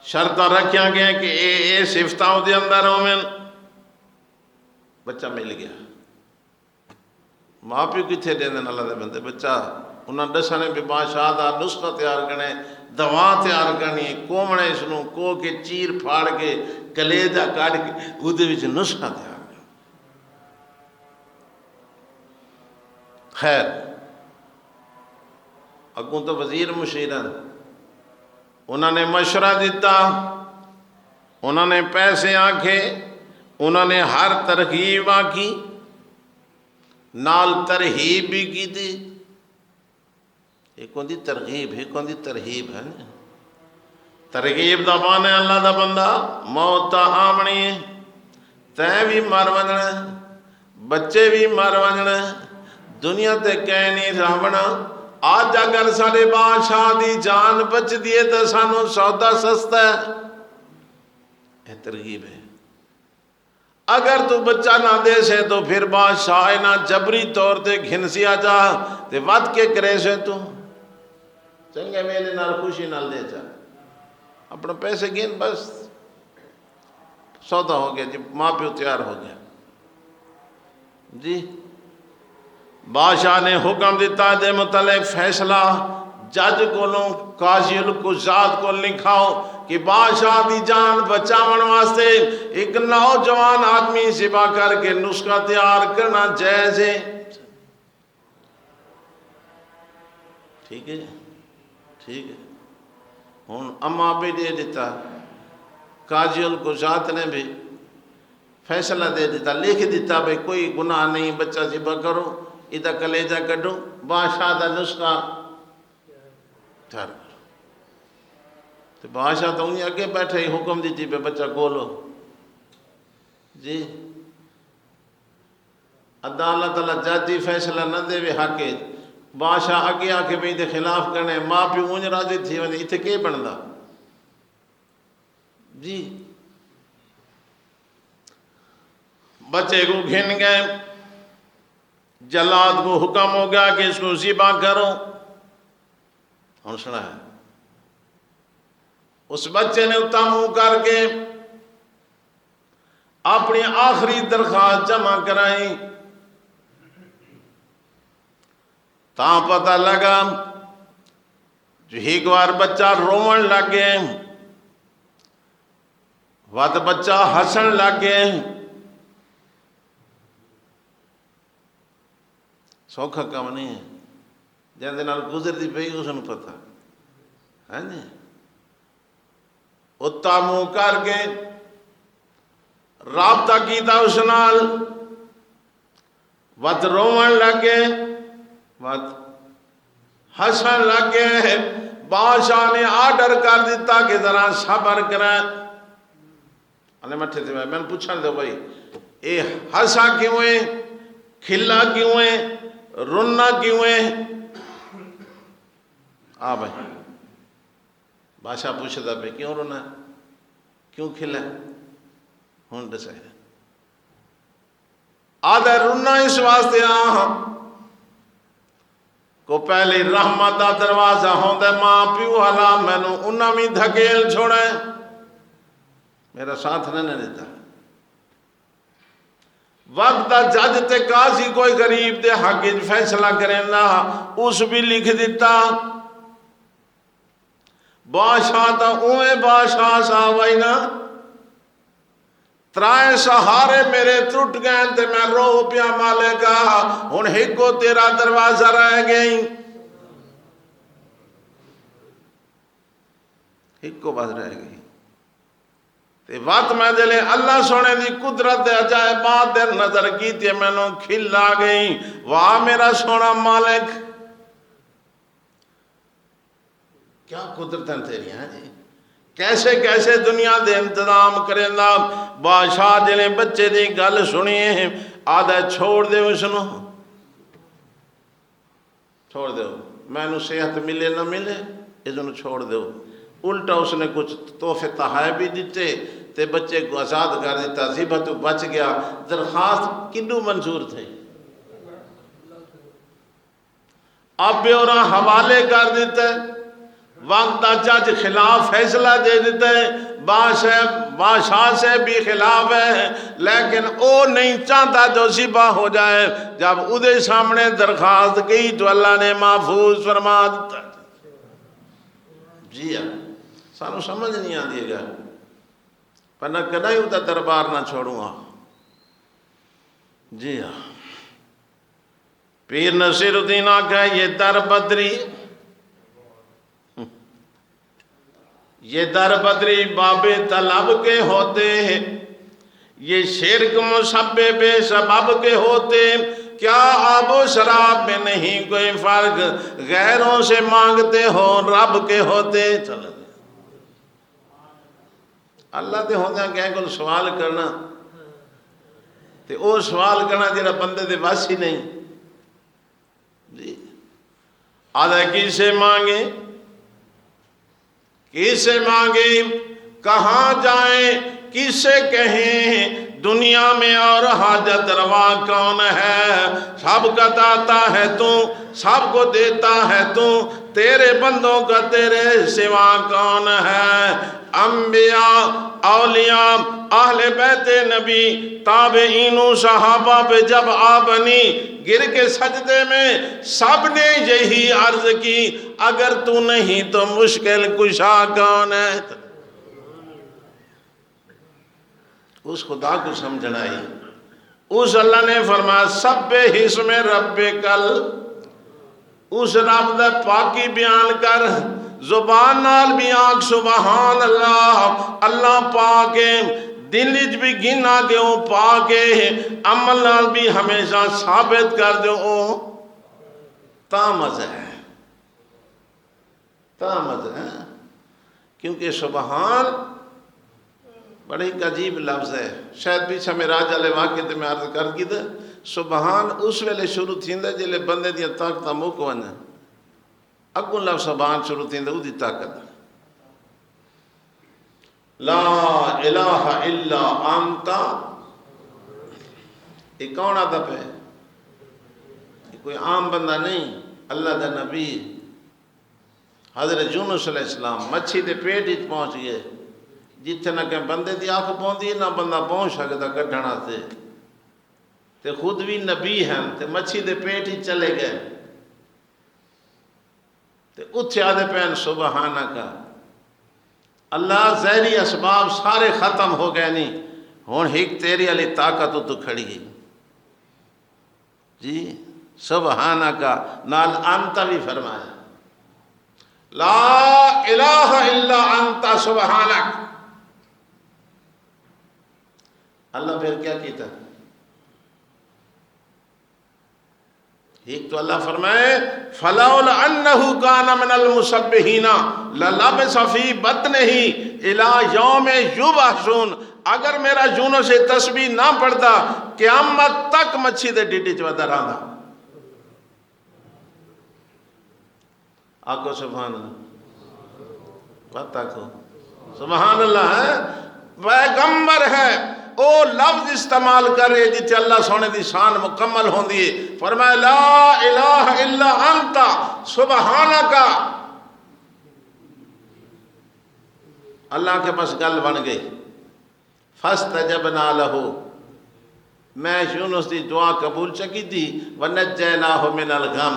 شرطاں رکھیا گیا کہ اے صفتاں دے اندر ہومن، بچہ مل گیا۔ ماں پیو کتھے دے دن اللہ دے بندے، بچہ انہاں دسنے بھی بادشاہ دا نسخہ تیار کرنے، دوا تیار کرنی، کومنے اس نوں کو کے چیر پھاڑ کے کلیجہ کاٹ کے اودے وچ نسخہ تیار کرنا۔ خیر اگوں تو وزیر مشیرن انہوں نے مشورہ دیتا، انہوں نے پیسے آکھے، انہوں نے ہر ترغیب آکی، نال ترہیب بھی کی تھی۔ ایک ہوندی ترغیب، ایک ہوندی ترہیب ہے نا۔ ترغیب دا معنی اللہ دا بندہ موت تا آمنی ہے، تے بھی مر ونجنا، بچے بھی مر ونجنا، دنیا تے کہیں نہیں رہنا۔ آج اگر سارے بادشاہ دی جان بچ دیے تو سانو سودا سستا ہے، یہ ترغیب ہے۔ اگر تو بچہ نہ دے سے تو پھر بادشاہ نہ جبری طور تے گھنسیا جا تے ود کے کرے سے تو چنگے میلے نال خوشی نال دے جا، اپنا پیسے گن بس سودا ہو گیا جی، ماں پیو تیار ہو گیا جی۔ بادشاہ نے حکم دیتا دے متعلق فیصلہ جج کو لوں، قاضی القضات کو لکھاؤ کہ بادشاہ دی جان بچاون واسطے ایک نوجوان آدمی ذبح کر کے نسخہ تیار کرنا جائز ہے۔ ٹھیک ہے ٹھیک ہے، ہن اما بھی دے دیتا، قاضی القضات نے بھی فیصلہ دے دیتا، لکھ دیتا بھئی کوئی گناہ نہیں، بچہ ذبح کرو، ادھا کلیجہ کڈو، بادشاہ دا نسخہ تیار کرو۔ تو بادشاہ تو انہیں اگے بیٹھے ہی حکم دیتی پہ بچہ گولو جی۔ عدالت اللہ جاتی فیصلہ نہ دے وے حق ہے، بادشاہ اگے آکے بھی دے خلاف کرنے، ماں پیو اونج راضی تھی ونی، اتھے کے بندا جی۔ بچے کو گھن گئے، جلاد کو حکم ہو گیا کہ اس کو ذبح کرو۔ ہن سنا ہے اس بچے نے اتنا منہ کر کے اپنی آخری درخواست جمع کرائی، تاں پتہ لگا جو ایک بار بچہ رومن لگ گئے، وقت بچہ ہسن لگ گئے، سوکھا کام نہیں ہے، جن دے نال گزر دی پئی اس نے پتہ ہے جی۔ اتنا منہ کر کے رابطہ کیتا اس نال، وقت رومن لگے، وقت ہسن لگے، بادشاہ نے آرڈر کر دیتا کہ ذرا صبر کریں۔ انہیں مٹھے تھے میں نے پوچھا دے بھائی اے ہسا کیوں ہے، کھلا کیوں ہے، رننا کیوں ہے؟ آ بھائی بادشاہ پوچھتا پہ کیوں رونا ہے، کیوں کھلا ہے؟ ہون دسائے آدھے رونا اس واسطے کو پہلے رحمت دا دروازہ ہوندے ماں پیو حالا میں نو انہاں بھی دھکیل چھوڑے، میرا ساتھ نہ دیتا۔ وقت دا جج تے قاضی کوئی غریب دے حق فیصلہ کریں نا، اس بھی لکھ دیتا۔ بادشاہ تا اوے بادشاہ صاحب آئی نا، ترائے سہارے میرے ٹوٹ گئے تے میں رو پیا مالکا، ہن ہکو تیرا دروازہ رہ گئی، ہکو بات رہ گئی۔ تے وقت میں دلے اللہ سونے دی قدرت دے عجائبات دے نظر کی تے میں نو کھل آ گئی، واہ میرا سونا مالک، کیا قدرتیں تیری ہیں جی، کیسے کیسے دنیا دے انتظام کریں دا۔ بادشاہ جلے بچے دی گل سنیے، آدھے چھوڑ دے اس نو، چھوڑ دے، میں نو صحت ملے نہ ملے اس نو چھوڑ دے۔ الٹا اس نے کچھ تحفے تحائے بھی دیتے تے بچے کو آزاد کر دیتا، ذبح تو بچ گیا۔ درخواست کنو منظور تھے؟ اب اور حوالے کر دیتا ہے، وقت دا جج خلاف فیصلہ دے دیتا ہے، بادشاہ سے بھی خلاف ہے، لیکن وہ نہیں چاہتا جو ذبح ہو جائے۔ جب ادھے سامنے درخواست کی تو اللہ نے محفوظ فرما دیتا۔ جی ہاں، سانو سمجھ نہیں آتی گا، پر نہ کدھا ہی ادھا دربار نہ چھوڑوں گا۔ جی ہاں، پیر نصیر الدین آقا یہ در بدری، یہ در بدری باب طلب کے ہوتے ہیں، یہ شرک مسبب سبب کے ہوتے، کیا آب و شراب میں نہیں کوئی فرق، غیروں سے مانگتے ہو رب کے ہوتے۔ چلو اللہ دے ہوندے ہیں کہ کوئی سوال کرنا تے او سوال کرنا جڑا بندے دے بس ہی نہیں۔ جی آدھا کسے مانگے، کسے مانگے، کہاں جائیں، کسے کہیں، دنیا میں اور حاجت روا کون ہے، سب کا داتا ہے تو، سب کو دیتا ہے تو، تیرے بندوں کا تیرے سوا کون ہے۔ انبیاء، اولیاء، اہل بیت نبی، تابعین و صحابہ پہ جب آ بنی گر کے سجدے میں سب نے یہی عرض کی، اگر تو نہیں تو مشکل کشا کون ہے۔ اس خدا کو سمجھنا ہی، اس اللہ نے فرمایا سبح اسم ربکل، اس رب دا پاکی بیان کر، زبان نال بھی آنکھ سبحان اللہ، اللہ پاکے، دل وچ بھی گنا کہ وہ پاکے، عمل نال بھی ہمیشہ ثابت کر دو او تامز ہے، تامز ہے، کیونکہ سبحان بڑی عجیب لفظ ہے۔ شاید پیچھا معراج والے واقعے تے میں عرض کر کی تھا، سبحان اس ویلے شروع تھیندا جلے بندے دیاں طاقتاں مک ونجن، اگوں لفظ سبحان شروع تھیندا اودی طاقت۔ لا الہ الا انت، یہ کون آتا پہ؟ یہ کوئی عام بندہ نہیں، اللہ دا نبی حضرت یونس علیہ السلام مچھی دے پیٹ ہی پہنچ گئے، جتھے نہ کہ بندے دی آنکھ پہنچی نہ بندہ پہنچ سکتا کڈھنا سے، تے خود بھی نبی ہیں تے مچھی دے پیٹ ہی چلے گئے، تے اتھے آدھے پہن سبحانکا، اللہ زہری اسباب سارے ختم ہو گئے نہیں، ہون ہک تیری علی طاقت تو کھڑی گئی۔ جی سبحانکا نال انت بھی فرمایا، لا الہ الا انت سبحانک۔ اللہ پھر کیا کیتا؟ ایک تو اللہ فرمائے فَلَوْلَا أَنَّهُ كَانَ مِنَ الْمُسَبِّحِينَ لَلَبِثَ فِي بَطْنِهِ إِلَى يَوْمِ يُبْعَثُونَ، اگر میرا یونس سے تسبیح نہ پڑھتا قیامت تک مچھی دے ڈیڈی چوادہ رہا۔ آکو سبحان اللہ، بات آکو سبحان اللہ ہے، پیغمبر ہے، او لفظ استعمال کر رہے جتے اللہ سونے دی شان مکمل ہوں دیئے، فرمائے لا الہ الا انت سبحانکا، اللہ کے پاس گل بن گئی، فاستجبنا لہو، میں یونس دی دعا قبول چکی دی، ونجیناہ من الغم،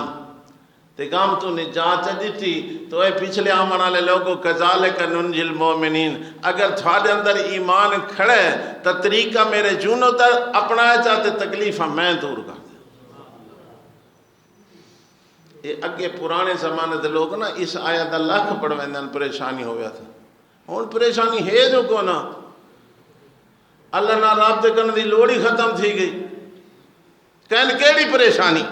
تے غم تو نجات دیتی، تو اے پچھلے آمن والے لوگوں کذالک ننجی المومنین، اگر تھوڑے اندر ایمان کھڑے تو طریقہ میرے جونوں تر اپنایا چاہتے تکلیفہ میں دور کر دیں۔ یہ اگے پرانے زمانے دے لوگ نا اس آیت اللہ کو پڑھویں پریشانی ہو گیا تھا، ہون پریشانی ہے جو کو نا، اللہ نہ رابطے کرنے دی لوڑی ختم تھی گئی، کہن کیڑی پریشانی؟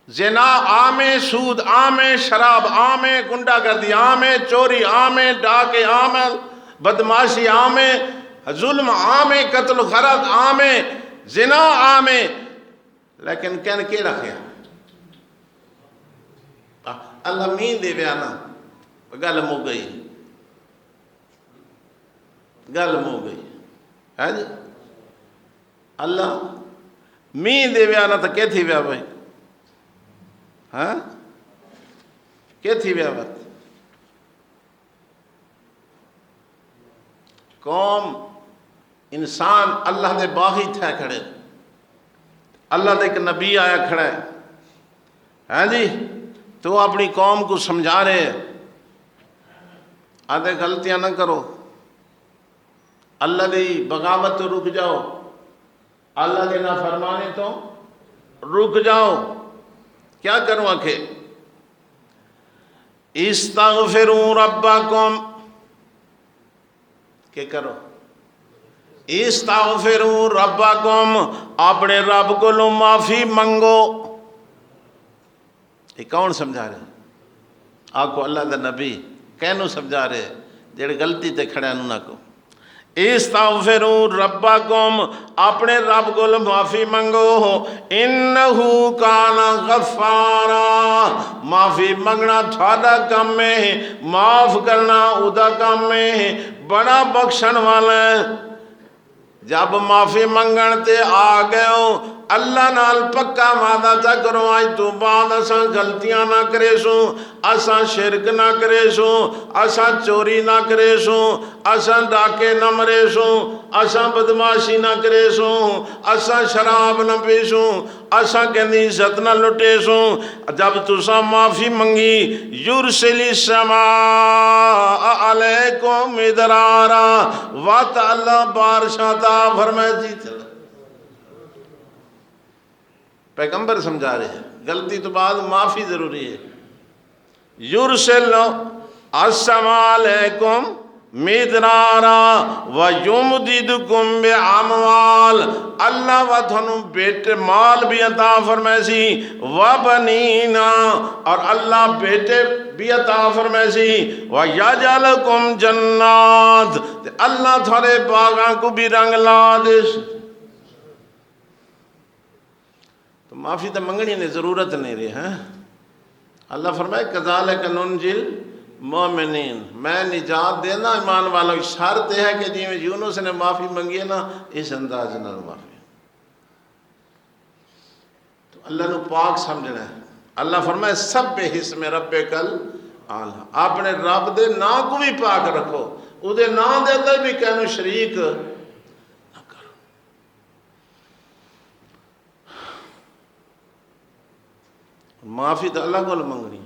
زنا عام، سود عام، شراب عام، گنڈا گردی عام، چوری عام، ڈاکے عام، بدماشی عام، ظلم عام، قتل غرض عام، زنا عام، لیکن کہن کے رکھے اللہ مین دے بیا نا، گل مو گئی، گل مو گئی ہے جی، اللہ مین دے بیا نا تو کہ تھی بیا بھائی، ہاں کہ تھی ویا وقت قوم انسان اللہ دے باغی تھے کھڑے، اللہ دے ایک نبی آیا کھڑا ہے، ہاں جی، تو اپنی قوم کو سمجھا رہے ہیں آدھے غلطیاں نہ کرو، اللہ دی بغاوت تو رک جاؤ، اللہ دی نافرمانی تو رک جاؤ، کیا کروں آکھے استغفروا ربکم، کہ کرو استغفروا ربکم، اپنے رب کو لو معافی منگو۔ یہ کون سمجھا رہے؟ آپ کو اللہ دا نبی کہنو سمجھا رہے جڑے غلطی تے کھڑے انہوں نہ کو استغفروا ربکم، اپنے رب کو معافی منگو، انہو کان غفارا، معافی منگنا تھوڑا کم ہے، معاف کرنا ادا کم ہے، بڑا بخشن والا ہے۔ جب معافی منگن تے آ گئے ہو اللہ نال پکا وعدہ چا کرو آج تو بعد اساں غلطیاں نہ کرے سوں، اساں شرک نہ کرے سوں، اساں چوری نہ کرے سوں، اساں ڈاکے نہ مرے سوں، اساں بدماشی نہ کرے سوں، اساں شراب نہ پیسوں، اساں کہندی عزت نہ لٹے سوں۔ جب تساں معافی منگی یرسل السماء علیکم مدرارا، وات اللہ بارشاں تا فرمائے جی چل پیغمبر سمجھا رہے ہیں غلطی تو بعد معافی ضروری ہے۔ یرسل السماء علیکم مدرارا ویمددکم باموال، اللہ و تھنو بیٹے مال بھی عطا فرمائے سی، وبنینا، اور اللہ بیٹے بھی عطا فرمائے سی، ویجعلکم جنات، اللہ تھوڑے باغاں کو بھی رنگ لا دے۔ تو معافی تو منگنی نے ضرورت نہیں رہی ہے۔ اللہ فرمائے کذالک ننجل مومنین، میں نجات دینا ایمان والوں، شرط ہے کہ جی میں یونس نے معافی منگی ہے نا اس انداز نہ معافی، تو اللہ نو پاک سمجھنا ہے۔ اللہ فرمائے سبح اسم ربک الاعلی، اپنے رب دے نام کو بھی پاک رکھو، او دے نام دے اندر بھی کہنو شریک نہ کرو۔ معافی تو اللہ کو منگنی ہے،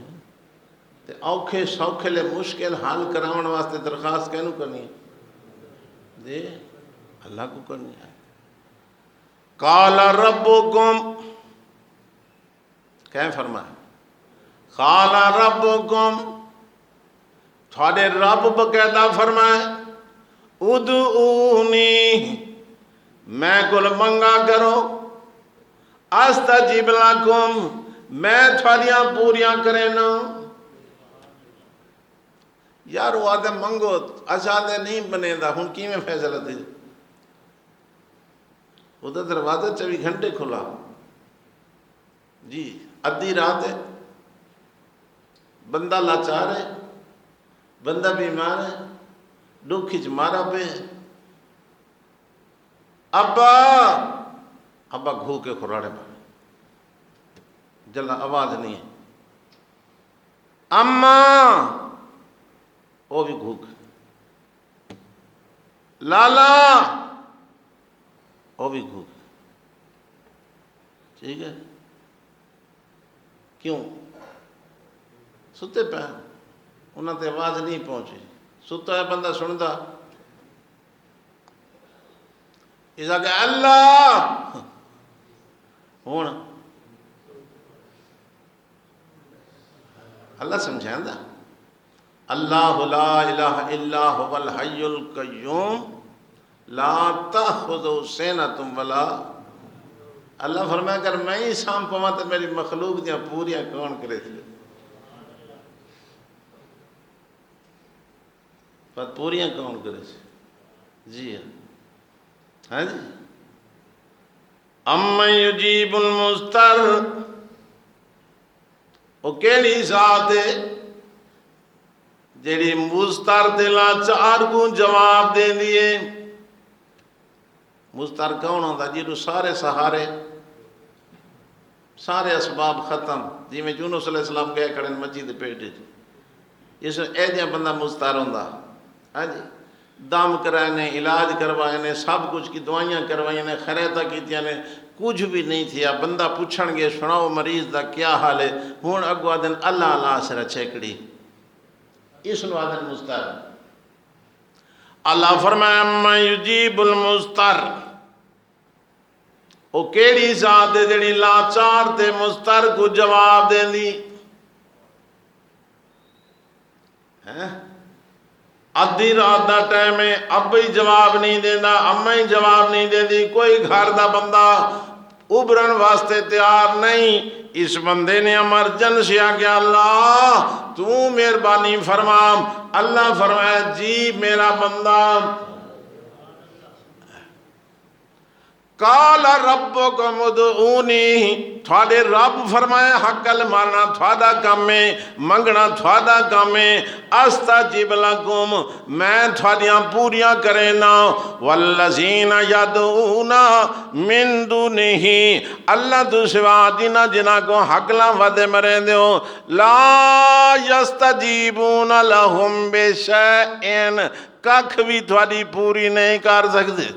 اوکھے سوکھے لے مشکل حل کراؤن واسطے درخواست کہنو کرنی ہے جی اللہ کو کرنی ہے۔ قال ربکم، کہیں فرمائے قال ربکم، تھوڑے رب بقیدہ فرمائے ادعونی، میں کل منگا کرو، استجب لکم، میں تھوڑیاں پوریاں کرے نا۔ یار وہ آدھے منگو آزادے نہیں بنے دا، ہن کی میں فیصلہ دے، وہ تو دروازہ 24 گھنٹے کھلا جی، ادھی رات ہے، بندہ لاچار ہے، بندہ بیمار ہے، دکھ چ مارا پہ، ابا گھو کے کھراڑے پہ جلا آواز نہیں ہے، اماں وہ بھی گھوک، لالا وہ بھی گھوک، ٹھیک ہے کیوں ستے پہ انہاں تے آواز نہیں پہنچی، ستا ہے بندہ سندا اس آگے اللہ ہون اللہ سمجھائیں دا اللہ لا الہ الا هو الحی القیوم لا تأخذہ سنۃ ولا، اللہ فرمایا اگر میں ہی سام پواں تو میری مخلوق دیاں پوریاں کون کرے تھے، پر پوریاں کون کرے تھے جی ہاں جی۔ امن یجیب المضطر، وہ کیڑی ذات ہے جیڑی مضطر دے لاچار کو جواب دے دیے۔ مضطر کون ہوتا جی تو سارے سارے اسباب ختم، جی میں یونس علیہ السلام گئے کھڑے مچھی دے پیٹ اس ایجا بندہ مستار ہوندا، ہاں جی دم کرائے نے، علاج کروائے نے، سب کچھ کی دوائیاں کروائیں نے، خیریتاں کیتیاں نے، کچھ بھی نہیں تھیا۔ بندہ پوچھن گے سناؤ مریض دا کیا حال ہے، ہون اگوا دن اللہ اللہ سر چھیکڑی، اس نو آدن مستر۔ اللہ فرمایا اما یجیب المستر، او کیڑی ذات ہے جڑی لاچار تے مستر کو جواب دیں دی، ادھی رات دا ٹائم ہے، اب ہی جواب نہیں دینا، اما ہی جواب نہیں دیں دی، کوئی گھر دا بندہ ابرن واسطے تیار نہیں۔ اس بندے نے ایمرجنسی آگیا اللہ تو مہربانی فرما۔ اللہ فرمایا جی میرا بندہ، قال ربکم ادعونی، تھوڑے رب فرمایا حقل مارنا تھوڑا کام ہے، منگنا تھوڑا کام ہے، استجب لکم میں تھوڑیاں پوریاں کرینا، والذین یدعون من دونہ اللہ تو سوا دینا جنہ کو حقلاں ودے مرے دیو، لا یستجیبون لہم بشیئن ککھ بھی تھوڑی پوری نہیں کر سکتے۔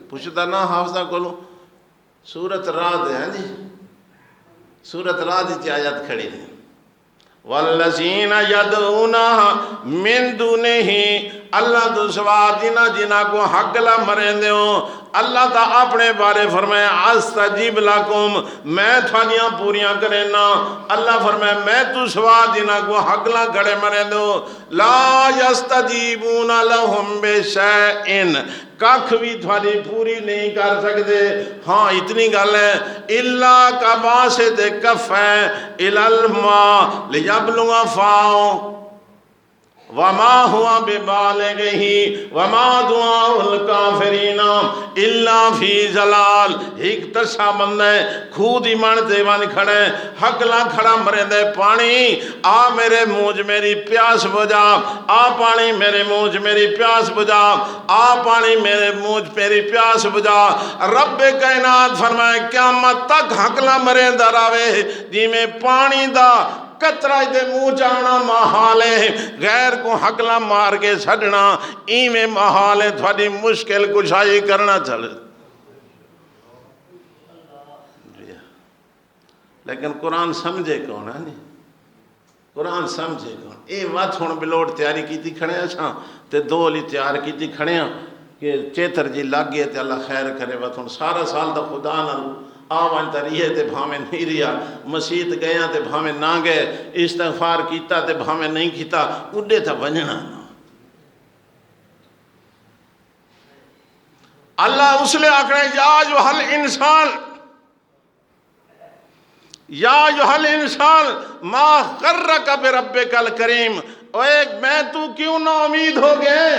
پوچھتا نا حافظہ کولوں سورت رات ہے جی، سورت رات کی آیت کھڑی ہے، والذین یدعون من دونہ اللہ تو سوا دینا جنہ کو حق لا مریں دیو، اللہ تا اپنے بارے فرمایا استجیب لکم میں تھوڑیاں پوریاں کرینا، اللہ فرمایا میں تو سوا دینا کو حق لا گھڑے مریں دیو، لا یستجیبون لہم بشیئن ککھ بھی تھوڑی پوری نہیں کر سکتے۔ ہاں اتنی گل ہے اللہ کا باسط کفیں الی الماء لیبلغ فاہ وما ہوا ببالغہ وما دعاء الکافرین الا فی ضلال۔ ایک ترسا بندہ خود ایمان دیوان کھڑے حقلا کھڑا مرے دے پانی آ میرے موج میری پیاس بجا، آ پانی میرے موج میری پیاس بجا، آ پانی میرے موج میری پیاس بجا۔ رب کائنات فرمائے قیامت تک حقلا مرے دا راوے جی میں پانی دا قطرہ دے منہ جانا محال ہے، غیر کو حقلا مار کے چھڑنا ایمیں محال ہے، تھوڑی مشکل کشائی کرنا چلے۔ لیکن قرآن سمجھے کون ہے نہیں، قرآن سمجھے کون۔ اے وقت ہون بلوٹ تیاری کی تھی کھڑے ہیں تے دو لی تیار کی تھی کھڑے ہیں کہ چیتر جی لگ گئے تے اللہ خیر کرے وقت ہون سارا سال دا خدا نہ آوان تا ریئے تے بھامیں نہیں ریا، مسیت گیا تے بھامیں نہ گئے، استغفار کیتا تے بھامیں نہیں کیتا، اڈے تھا بننا نا۔ اللہ اس لئے آکھنے یا ایھا انسان، یا ایھا انسان ما غرک بربک الکریم، او ایک میں تو کیوں نا امید ہو گئے،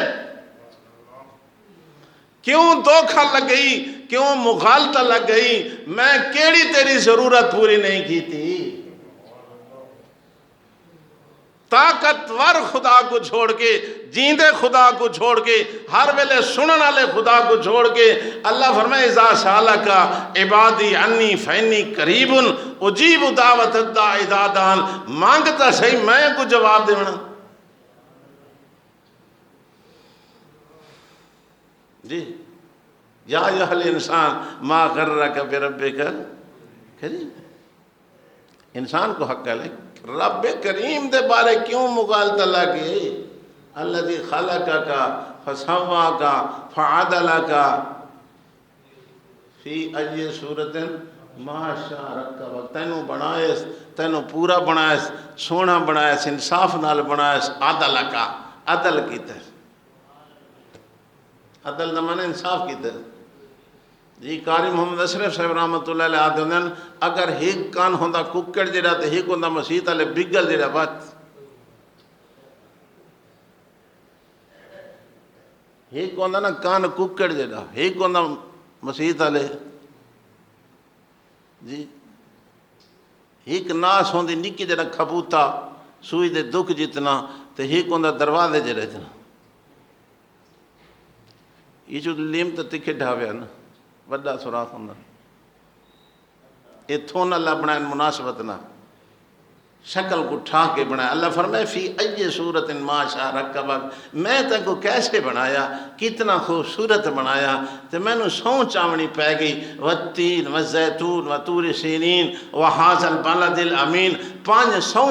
کیوں دھوکہ لگ گئی، کیوں مغالطہ لگ گئی، میں کیڑی تیری ضرورت پوری نہیں کی تھی۔ طاقتور خدا کو چھوڑ کے، جیندے خدا کو چھوڑ کے، ہر ویلے سنن والے خدا کو چھوڑ کے، اللہ فرمائے اذا سالک عبادی انی فانی قریب اجیب دعوت الداعی اذا دعان، مانگتا صحیح میں کو جواب دینا۔ جی یا ایھا الانسان ما غرک بربک کریم، انسان کو حق ہے رب کریم دے بارے کیوں مغالطہ لگے، الذی خلقک فسواک فعدلک فی ای صورت ما شاء رکبک، تینوں بنائیس، تینوں پورا بنائیس، سونا بنائیس، انصاف نال بنائیس، عدلک عدل کیتا ہے، عدل دا معنی انصاف کیتا ہے۔ جی قاری محمد اشرف صاحب رحمت اللہ علیہ آدھے ہوندے اگر ایک کان ہوندا ککڑ جڑا تے ایک ہوندا مسیت والے بگل جڑا بات، ایک ہوندا نا کان ککڑ جڑا، ایک ہوندا مسیت والے، جی ایک ناس ہوندی نکی جڑا کھبوتا سوئی دے دکھ جتنا تے ایک ہوندا دروازے جڑا اتنا، یہ جو لیم تو تکھے ڈھاویا نا وڈا سوراخ ہوندا اتھوں اللہ بنائیں مناسبت نہ شکل کو ٹھا کے بنایا. اللہ فرمائے فی ای صورت ما شاء رکبک، میں تے کو کیسے بنایا، کتنا خوبصورت بنایا. تو میں نو سو چاونی پہ گئی والتین والزیتون وطور سینین وہذا البلد الامین. 500